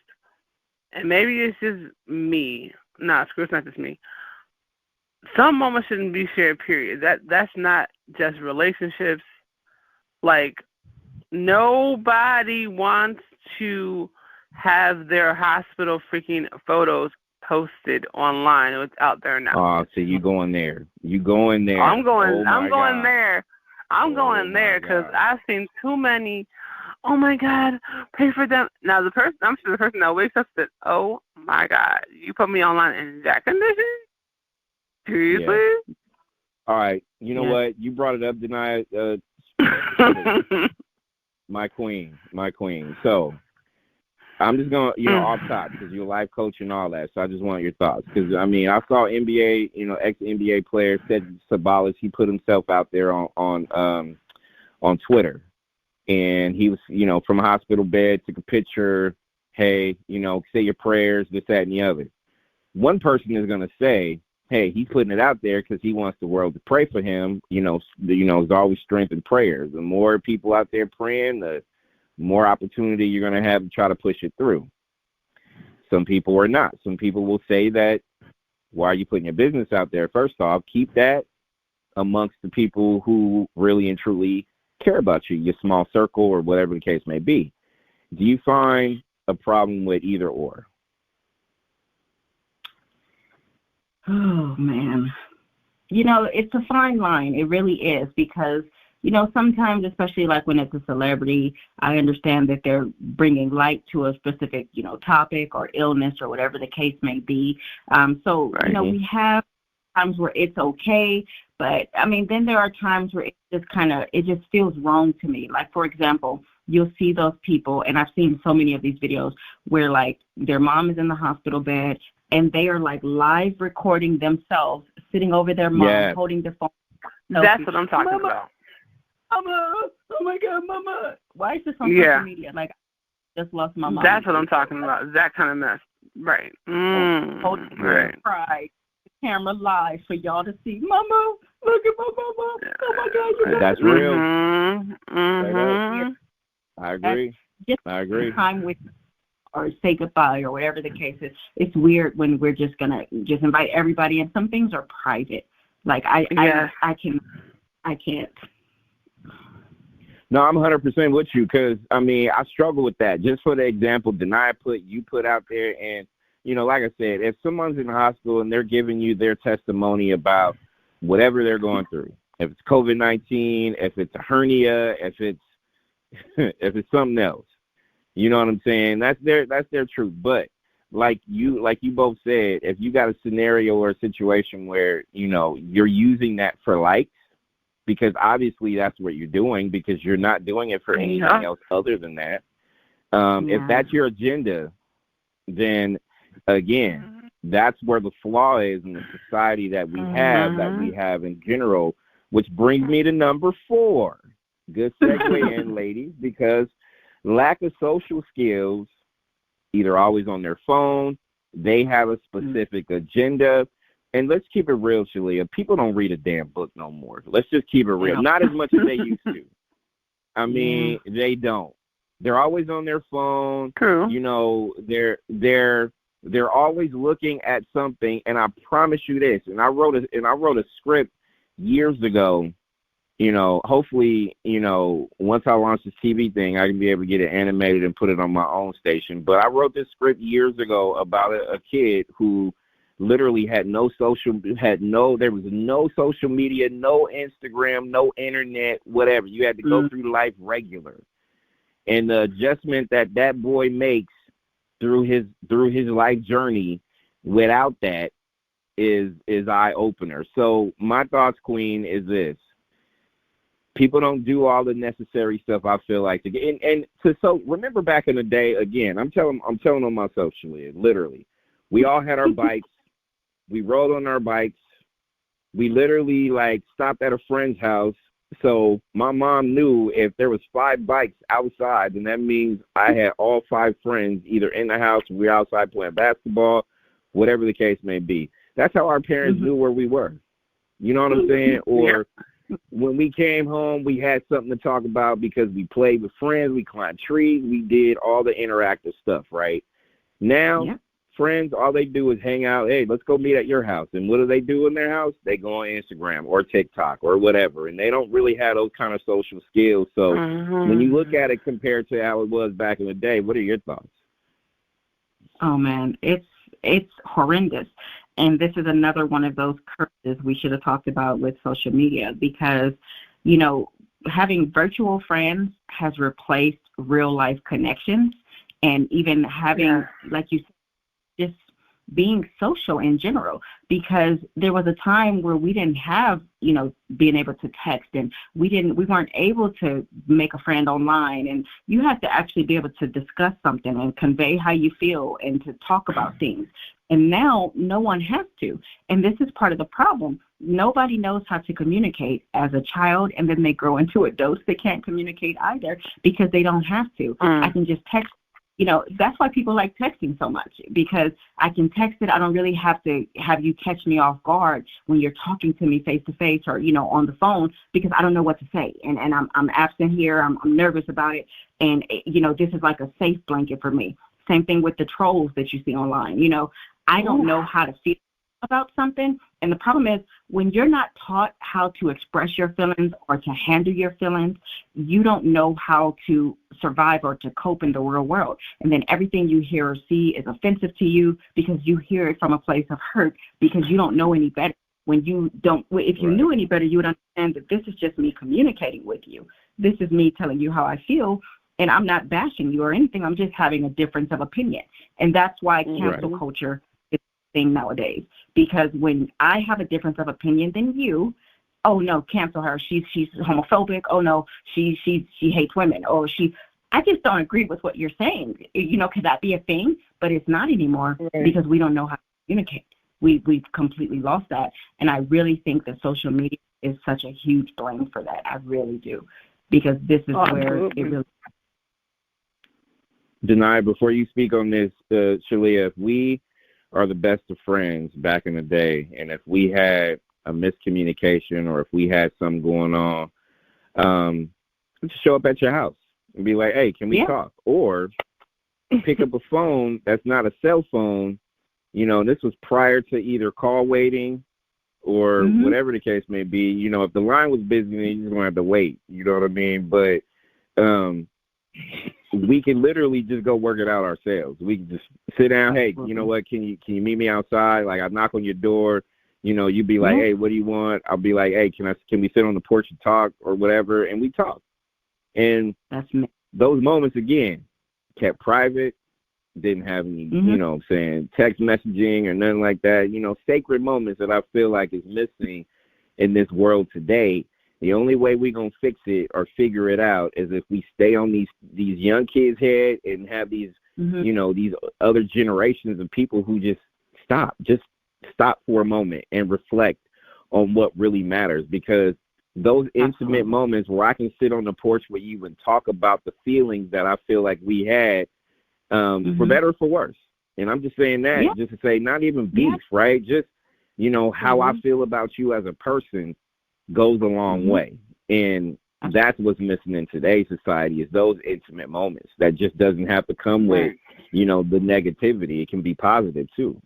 And maybe it's just me. No, it's not just me. Some moments shouldn't be shared, period. That's not just relationships. Like, nobody wants to have their hospital freaking photos posted online. It's out there now. Oh, so you going there. I'm going there. I'm going there. I'm going there because I've seen too many. Oh my God, pray for them. Now I'm sure the person that wakes up said, "Oh my God, you put me online in that condition? Seriously?" Yeah. All right, you know what? You brought it up, Denia. My queen. So I'm just going to, off top, because you're a life coach and all that. So I just want your thoughts. Because, I saw NBA, ex-NBA player, said Sabalas, he put himself out there on Twitter. And he was, from a hospital bed, took a picture, hey, say your prayers, this, that, and the other. One person is going to say, hey, he's putting it out there because he wants the world to pray for him. There's always strength in prayers. The more people out there praying, the more opportunity you're going to have to try to push it through. Some people are not. Some people will say that, why are you putting your business out there? First off, keep that amongst the people who really and truly care about you, your small circle or whatever the case may be. Do you find a problem with either or? Oh, man. It's a fine line. It really is, because, sometimes, especially like when it's a celebrity, I understand that they're bringing light to a specific, topic or illness or whatever the case may be. We have times where it's okay, but, then there are times where it just feels wrong to me. Like, for example, you'll see those people, and I've seen so many of these videos where, like, their mom is in the hospital bed, and they are, like, live recording themselves, sitting over their mom, holding the phone. That's what I'm talking about. Mama, oh, my God, Mama. Why is this on social media? Like, I just lost my mom. That's what I'm talking about, that kind of mess. Right. Holding pride. The camera live for y'all to see. Mama, look at my mama. Oh, my God. That's real. I agree. I agree. Time with or say goodbye or whatever the case is. It's weird when we're just gonna just invite everybody, and some things are private. Like I can't. No, I'm 100% with you, because I struggle with that. Just for the example, you put out there, and like I said, if someone's in the hospital and they're giving you their testimony about whatever they're going through, if it's COVID-19, if it's a hernia, if it's something else. You know what I'm saying? That's their truth. But like you both said, if you got a scenario or a situation where, you're using that for likes, because obviously that's what you're doing, because you're not doing it for anything else other than that. If that's your agenda, then again, that's where the flaw is in the society that we have in general, which brings me to number 4. Good segue in, ladies, because lack of social skills, either always on their phone, they have a specific agenda. And let's keep it real, Shaleea. People don't read a damn book no more. Let's just keep it real. Not as much as they used to. I mean, they don't. They're always on their phone. True. You know, they're always looking at something. And I promise you this. And I wrote a script years ago. You know, hopefully, you know, once I launch this TV thing, I can be able to get it animated and put it on my own station. But I wrote this script years ago about a kid who literally there was no social media, no Instagram, no internet, whatever. You had to go through life regular. And the adjustment that boy makes through his life journey without that is eye opener. So my thoughts, Queen, is this. People don't do all the necessary stuff, I feel like, to get so remember back in the day, again, I'm telling on myself, Shaleea, literally. We all had our bikes. We rode on our bikes. We literally like stopped at a friend's house. So my mom knew if there was 5 bikes outside, then that means I had all 5 friends either in the house, we were outside playing basketball, whatever the case may be. That's how our parents knew where we were. You know what I'm saying? Or when we came home, we had something to talk about because we played with friends, we climbed trees, we did all the interactive stuff, right? Now, friends, all they do is hang out. Hey, let's go meet at your house. And what do they do in their house? They go on Instagram or TikTok or whatever. And they don't really have those kind of social skills. So when you look at it compared to how it was back in the day, what are your thoughts? Oh, man, it's horrendous. And this is another one of those curses we should have talked about with social media because, you know, having virtual friends has replaced real life connections and even having, like you said, just being social in general, because there was a time where we didn't have, you know, being able to text and we weren't able to make a friend online, and you had to actually be able to discuss something and convey how you feel and to talk about things. And now no one has to. And this is part of the problem. Nobody knows how to communicate as a child, and then they grow into adults that can't communicate either because they don't have to. I can just text. You know, that's why people like texting so much, because I can text it. I don't really have to have you catch me off guard when you're talking to me face to face or, you know, on the phone, because I don't know what to say. And I'm absent here. I'm nervous about it. And, you know, this is like a safe blanket for me. Same thing with the trolls that you see online. You know, I don't know how to feel about something. And the problem is when you're not taught how to express your feelings or to handle your feelings, you don't know how to survive or to cope in the real world. And then everything you hear or see is offensive to you because you hear it from a place of hurt because you don't know any better. When you don't, if you knew any better, you would understand that this is just me communicating with you. This is me telling you how I feel. And I'm not bashing you or anything. I'm just having a difference of opinion. And that's why cancel culture is a thing nowadays. Because when I have a difference of opinion than you, oh no, cancel her. She's homophobic. Oh no, she hates women. Or I just don't agree with what you're saying. You know, could that be a thing? But it's not anymore because we don't know how to communicate. We've completely lost that. And I really think that social media is such a huge blame for that. I really do. Because this is where it really. Denai, before you speak on this, Shaleea, if we are the best of friends back in the day, and if we had a miscommunication or if we had something going on, just show up at your house and be like, hey, can we talk? Or pick up a phone that's not a cell phone. You know, this was prior to either call waiting or whatever the case may be. You know, if the line was busy, then you're just going to have to wait. You know what I mean? But we can literally just go work it out ourselves. We can just sit down. Hey, you know what? Can you meet me outside? Like, I knock on your door. You know, you be like, hey, what do you want? I'll be like, hey, can we sit on the porch and talk or whatever? And we talk. And those moments, again, kept private, didn't have any, you know what I'm saying, text messaging or nothing like that. You know, sacred moments that I feel like is missing in this world today. The only way we're going to fix it or figure it out is if we stay on these young kids' head and have these, you know, these other generations of people who just stop. Just stop for a moment and reflect on what really matters, because those intimate moments where I can sit on the porch with you and talk about the feelings that I feel like we had, for better or for worse. And I'm just saying that just to say, not even beef, right? Just, you know, how I feel about you as a person goes a long way. And that's what's missing in today's society, is those intimate moments that just doesn't have to come with, you know, the negativity. It can be positive too.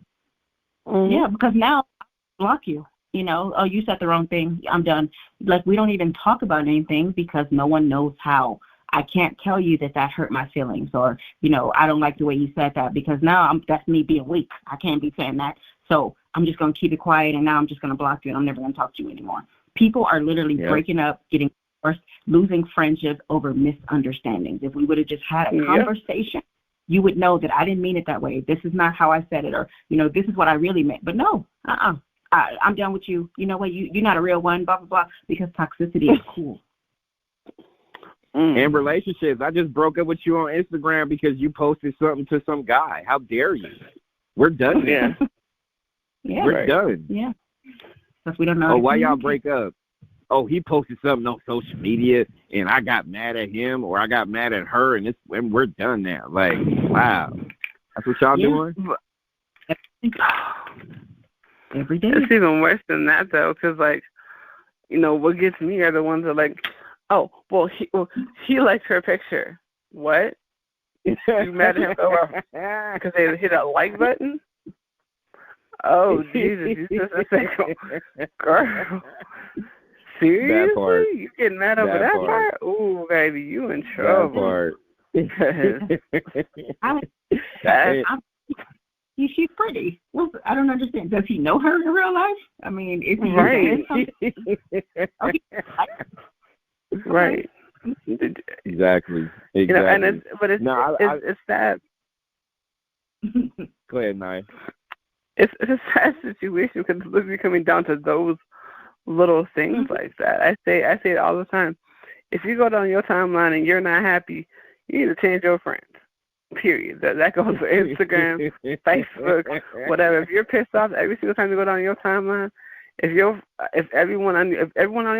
Yeah, because now I block you. You know, oh, you said the wrong thing, I'm done. Like, we don't even talk about anything because no one knows how. I can't tell you that hurt my feelings, or, you know, I don't like the way you said that, because now that's me being weak. I can't be saying that. So I'm just going to keep it quiet, and now I'm just going to block you, and I'm never going to talk to you anymore. People are literally breaking up, getting divorced, losing friendships over misunderstandings. If we would have just had a conversation, you would know that I didn't mean it that way. This is not how I said it, or, you know, this is what I really meant. But no, I'm done with you. You know what? You're not a real one, blah, blah, blah, because toxicity is cool. And relationships. I just broke up with you on Instagram because you posted something to some guy. How dare you? We're done now. We're done. Yeah. Because we don't know. Oh, why y'all break up? Oh, he posted something on social media, and I got mad at him, or I got mad at her, and we're done now. Like, wow. That's what y'all doing? Every day. It's even worse than that, though, because, like, you know, what gets me are the ones that, like, oh, well, he liked her picture. What? You mad at him because they hit a like button? Oh, Jesus, you just a second. Girl. Seriously? That part. You getting mad over that part? Ooh, baby, you in trouble. That part. She's pretty. Well, I don't understand. Does he know her in real life? I mean, is he right? Exactly. You know, and it's sad. Go ahead, Nye. It's a sad situation because it's literally coming down to those little things like that. I say it all the time. If you go down your timeline and you're not happy, you need to change your friends. Period. That goes for Instagram, Facebook, whatever. If you're pissed off every single time you go down your timeline, if everyone on your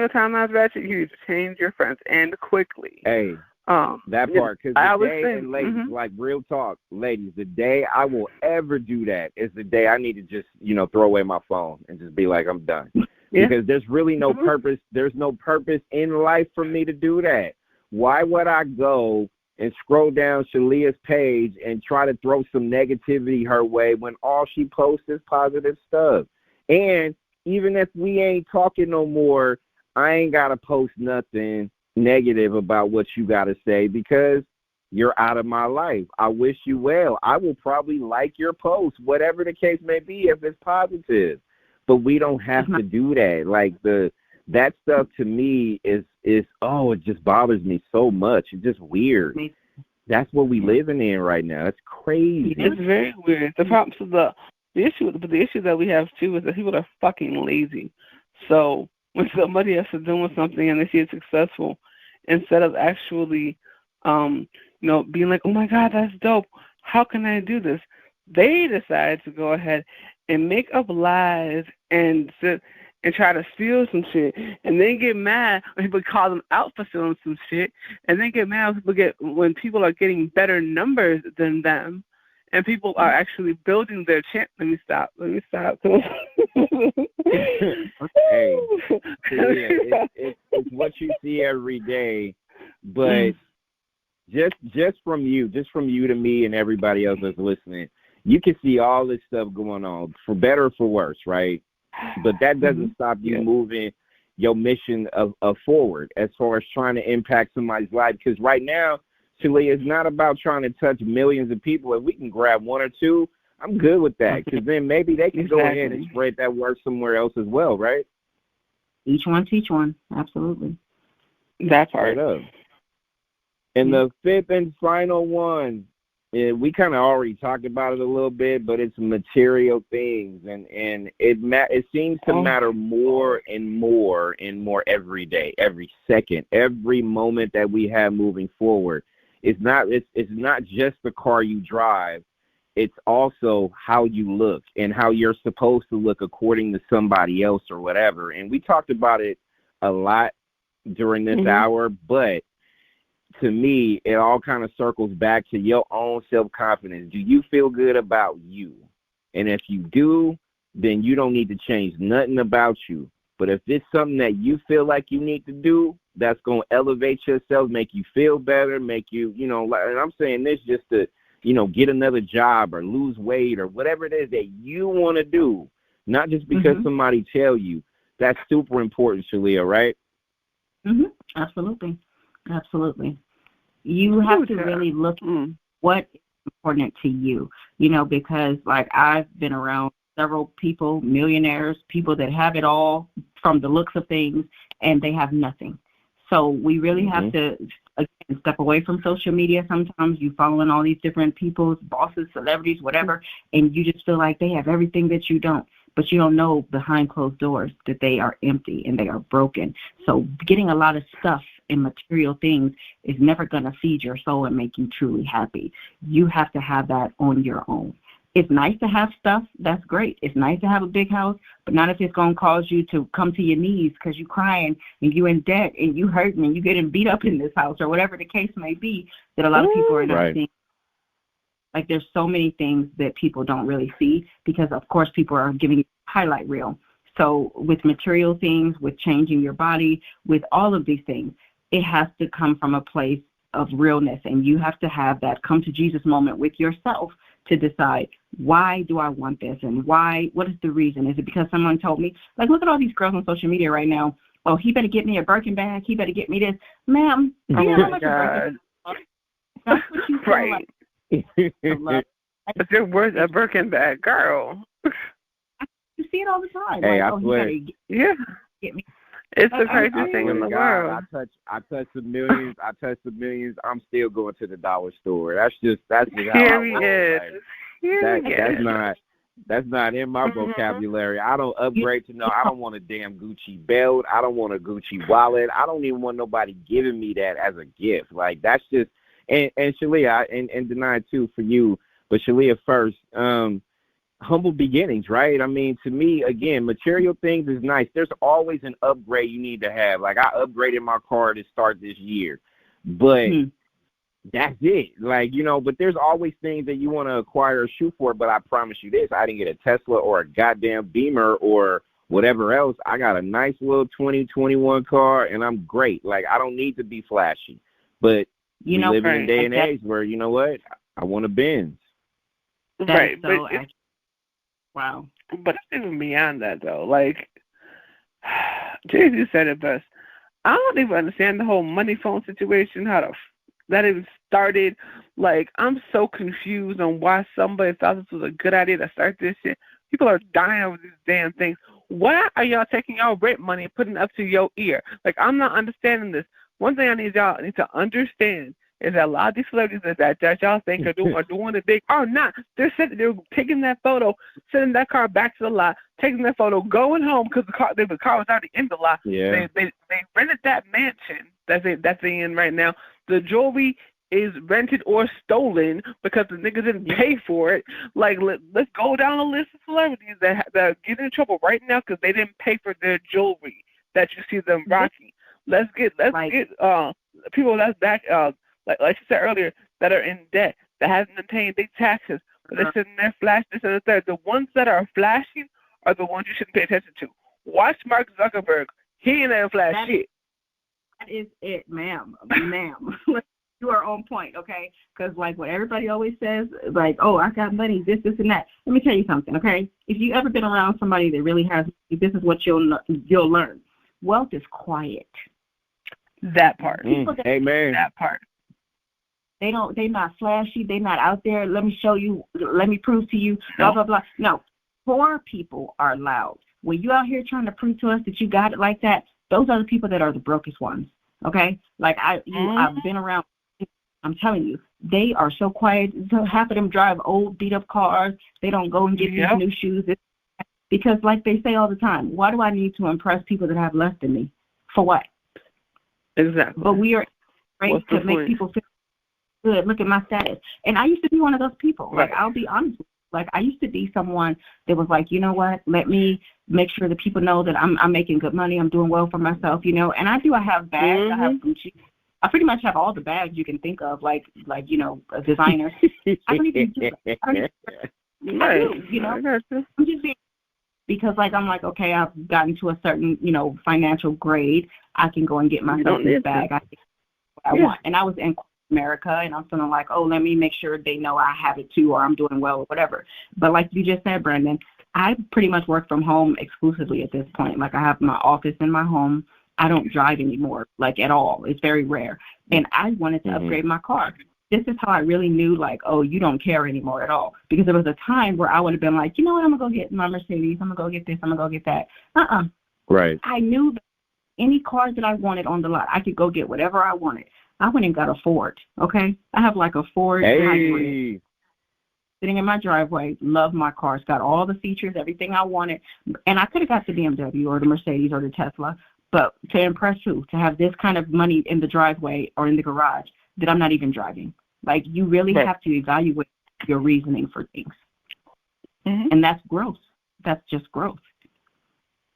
timeline is ratchet, you need to change your friends, and quickly. Hey, that part, because the day, and ladies, like, real talk, ladies, the day I will ever do that is the day I need to just, you know, throw away my phone and just be like, I'm done. Because there's really no purpose. There's no purpose in life for me to do that. Why would I go and scroll down Shalea's page and try to throw some negativity her way when all she posts is positive stuff? And even if we ain't talking no more, I ain't got to post nothing negative about what you got to say because you're out of my life. I wish you well. I will probably like your post, whatever the case may be, if it's positive. But we don't have to do that. Like, that stuff to me is it just bothers me so much. It's just weird. That's what we living in right now. It's crazy. It's very weird. The problem, the issue that we have too is that people are fucking lazy. So when somebody else is doing something and they see it successful, instead of actually, you know, being like, oh my God, that's dope. How can I do this? They decide to go ahead and make up lies and sit and try to steal some shit, and then get mad when people call them out for stealing some shit, and then get mad when people are getting better numbers than them, and people are actually building their chance. Let me stop. Hey, it's what you see every day, but just from you to me and everybody else that's listening, you can see all this stuff going on, for better or for worse, right? But that doesn't stop you moving your mission of forward as far as trying to impact somebody's life. Because right now, Shaleea, it's not about trying to touch millions of people. If we can grab one or two, I'm good with that. Because then maybe they can go ahead and spread that word somewhere else as well, right? Each one teach one. Absolutely. That part. Right up. And the fifth and final one, we kind of already talked about it a little bit, but it's material things, and it seems to matter more and more and more every day, every second, every moment that we have moving forward. It's not just the car you drive. it's also how you look and how you're supposed to look according to somebody else or whatever. And we talked about it a lot during this hour, but to me, it all kind of circles back to your own self-confidence. Do you feel good about you? And if you do, then you don't need to change nothing about you. But if it's something that you feel like you need to do, that's going to elevate yourself, make you feel better, make you, you know, and I'm saying this just to, you know, get another job or lose weight or whatever it is that you want to do, not just because somebody tell you. That's super important, Shaleea, right? Absolutely. Absolutely. You have to really look at what is important to you, you know, because like I've been around several people, millionaires, people that have it all from the looks of things, and they have nothing. So we really have to, again, step away from social media. Sometimes you following all these different people's bosses, celebrities, whatever, and you just feel like they have everything that you don't. But you don't know behind closed doors that they are empty and they are broken. So getting a lot of stuff and material things is never going to feed your soul and make you truly happy. You have to have that on your own. It's nice to have stuff. That's great. It's nice to have a big house, but not if it's going to cause you to come to your knees because you're crying and you're in debt and you hurting and you're getting beat up in this house or whatever the case may be that a lot of people are not seeing. Like there's so many things that people don't really see because, of course, people are giving you a highlight reel. So with material things, with changing your body, with all of these things, it has to come from a place of realness, and you have to have that come to Jesus moment with yourself to decide, why do I want this, and why? What is the reason? Is it because someone told me? Like, look at all these girls on social media right now. Oh, he better get me a Birkin bag. He better get me this. Ma'am, you know how much a Birkin bag? That's what you feel like. But you're worth a Birkin bag, girl. You see it all the time. Hey, like, I swear. Get me. It's the craziest thing in the world. I touch the millions. I'm still going to the dollar store. That's just how Period. I roll. That's not in my vocabulary. I don't upgrade to no. I don't want a damn Gucci belt. I don't want a Gucci wallet. I don't even want nobody giving me that as a gift. Like that's just and Shaleea and Denia too for you, but Shaleea first. Humble beginnings, right? I mean, to me, again, material things is nice. There's always an upgrade you need to have. Like I upgraded my car to start this year, but that's it. Like, you know, but there's always things that you want to acquire or shoot for. But I promise you this, I didn't get a Tesla or a goddamn Beamer or whatever else. I got a nice little 2021 car and I'm great. Like I don't need to be flashy, but we live in a day and age where, you know what, I want a Benz. Right. So wow. But it's even beyond that, though. Like, Jay-Z said it best. I don't even understand the whole money phone situation, how that even started. Like, I'm so confused on why somebody thought this was a good idea to start this shit. People are dying over these damn things. Why are y'all taking y'all rent money and putting it up to your ear? Like, I'm not understanding this. One thing I need y'all to understand is that a lot of these celebrities that y'all think are doing it big are not. They're taking that photo, sending that car back to the lot, taking that photo, going home because the car was already in the lot. Yeah. They rented that mansion that they're in right now. The jewelry is rented or stolen because the niggas didn't pay for it. Like, let's go down a list of celebrities that get in trouble right now because they didn't pay for their jewelry that you see them rocking. Let's get people that's back. Like you said earlier, that are in debt, that haven't been paying big taxes, but they're sitting there flashing this and the third. The ones that are flashing are the ones you shouldn't pay attention to. Watch Mark Zuckerberg. He ain't never flash shit. That is it, ma'am. You are on point, okay? Because, like, what everybody always says, like, oh, I got money, this, and that. Let me tell you something, okay? If you ever been around somebody that really has money, this is what you'll learn. Wealth is quiet. That part. Amen. That part. They're not flashy. They're not out there. Let me show you. Let me prove to you. Blah, blah, blah. No. Poor people are loud. When you out here trying to prove to us that you got it like that, those are the people that are the brokest ones. Okay? Like I've been around. I'm telling you, they are so quiet. So half of them drive old, beat up cars. They don't go and get these new shoes. Because like they say all the time, why do I need to impress people that have less than me? For what? Exactly. But we are afraid to make people feel good. Look at my status. And I used to be one of those people. Right. Like, I'll be honest with you. Like, I used to be someone that was like, you know what, let me make sure that people know that I'm making good money, I'm doing well for myself, you know. And I have bags, I have Gucci. I pretty much have all the bags you can think of, like you know, a designer. I don't even do that. I do, you know. I'm just being, because, like, I'm like, okay, I've gotten to a certain, you know, financial grade. I can go and get myself this bag. I think what I want. And I was in America, and I'm feeling like, oh, let me make sure they know I have it too, or I'm doing well, or whatever. But like you just said, Brandon, I pretty much work from home exclusively at this point. Like, I have my office in my home. I don't drive anymore, like, at all. It's very rare. And I wanted to upgrade my car. This is how I really knew, like, oh, you don't care anymore at all. Because there was a time where I would have been like, you know what, I'm going to go get my Mercedes. I'm going to go get this. I'm going to go get that. Right. I knew that any car that I wanted on the lot, I could go get whatever I wanted. I went and got a Ford, okay? I have, like, a Ford hybrid sitting in my driveway. Love my car. It's got all the features, everything I wanted. And I could have got the BMW or the Mercedes or the Tesla. But to impress who? To have this kind of money in the driveway or in the garage that I'm not even driving. Like, you really have to evaluate your reasoning for things. And that's growth. That's just growth.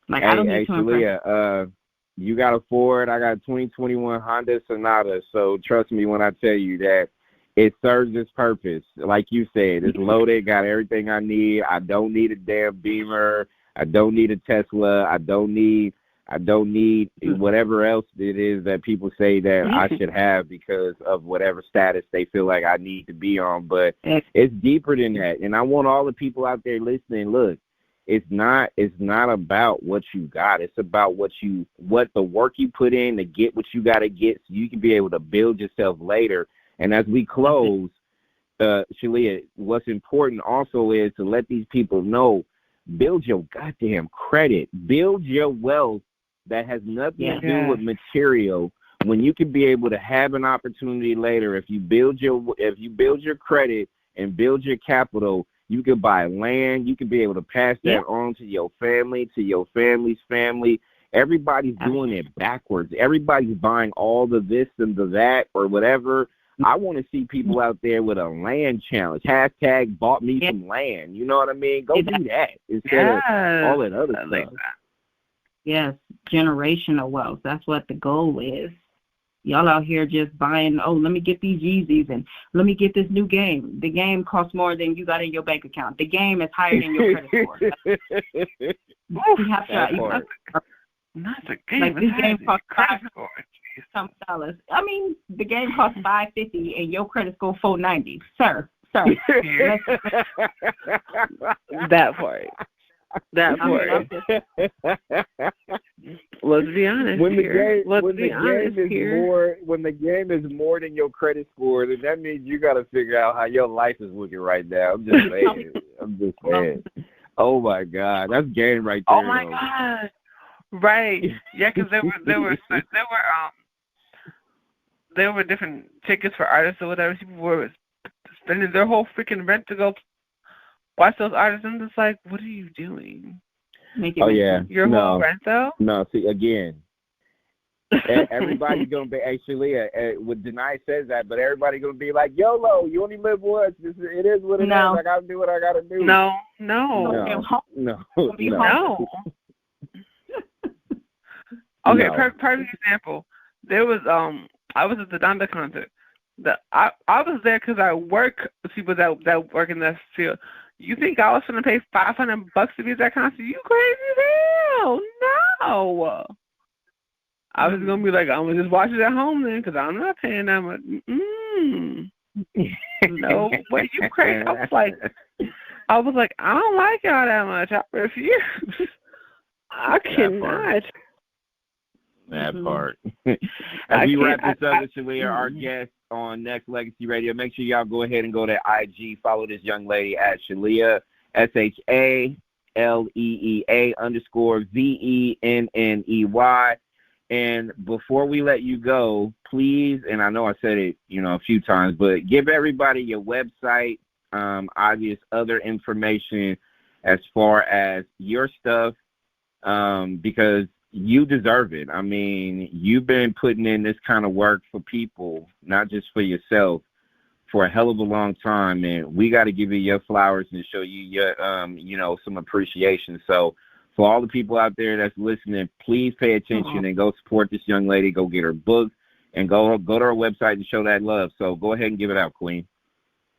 Like, I don't need to impress. Shaleea, you got a Ford, I got a 2021 Honda Sonata. So trust me when I tell you that it serves its purpose. Like you said, it's loaded, got everything I need. I don't need a damn Beamer. I don't need a Tesla. I don't need whatever else it is that people say that I should have because of whatever status they feel like I need to be on. But it's deeper than that. And I want all the people out there listening, look, it's not about what you got. It's about what the work you put in to get what you got to get so you can be able to build yourself later. And as we close, Shaleea, what's important also is to let these people know, build your goddamn credit, build your wealth that has nothing to do with material. When you can be able to have an opportunity later, if you build your credit and build your capital, you can buy land. You can be able to pass that on to your family, to your family's family. Everybody's doing it backwards. Everybody's buying all the this and the that or whatever. I want to see people out there with a land challenge. # bought me some land. You know what I mean? Go do that instead of all that other stuff. Like that. Yes, generational wealth. That's what the goal is. Y'all out here just buying, oh, let me get these Yeezys and let me get this new game. The game costs more than you got in your bank account. The game is higher than your credit score. You have to, not the game. Like, this game costs $5 I mean, the game costs $5.50 and your credit score $4.90. Sir. That part. Let's be honest. When the game is more than your credit score, then that means you got to figure out how your life is looking right now. I'm just saying. Oh my God, that's game right there. Oh my God. Right. Yeah, because there were different tickets for artists or whatever. People were spending their whole freaking rent to go watch those artists. I'm just like, what are you doing? Your whole rent though? No, see again. Everybody's gonna be. Hey, Shaleea, what Denai says that, but everybody's gonna be like, YOLO. You only live once. It is what it is. I gotta do what I gotta do. No. Okay, perfect example. There was I was at the Donda concert. I was there because I work with people that work in that field. You think I was going to pay $500 to be at that concert? You crazy as hell? No. I was going to be like, I'm going to just watch it at home then because I'm not paying that much. No, but you crazy. I was like, I don't like y'all that much. I refuse. I cannot. That part. As we wrap this up with Shaleea, our guest on Nexxlegacy Radio, make sure y'all go ahead and go to IG. Follow this young lady at Shaleea, SHALEEA_VENNEY. And before we let you go, please, and I know I said it, a few times, but give everybody your website, obvious other information as far as your stuff, because you deserve it. I mean, you've been putting in this kind of work for people, not just for yourself. for a hell of a long time, and we got to give you your flowers and show you your, some appreciation. So for all the people out there that's listening, please pay attention and go support this young lady. Go get her book and go to her website and show that love. So go ahead and give it out, Queen.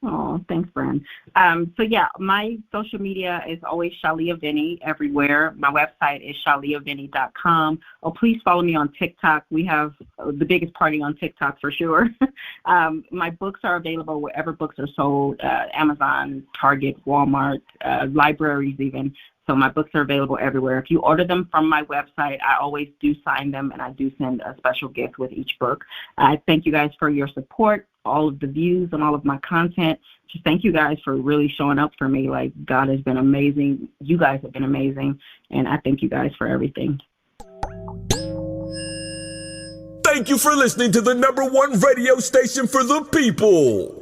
Oh, thanks, Brand. So yeah, my social media is always Shaleea Venny everywhere. My website is shaleavenny.com. Oh, please follow me on TikTok. We have the biggest party on TikTok for sure. My books are available wherever books are sold, Amazon, Target, Walmart, libraries even. So my books are available everywhere. If you order them from my website, I always do sign them, and I do send a special gift with each book. I thank you guys for your support, all of the views and all of my content. Just thank you guys for really showing up for me. Like, God has been amazing. You guys have been amazing, and I thank you guys for everything. Thank you for listening to the #1 radio station for the people.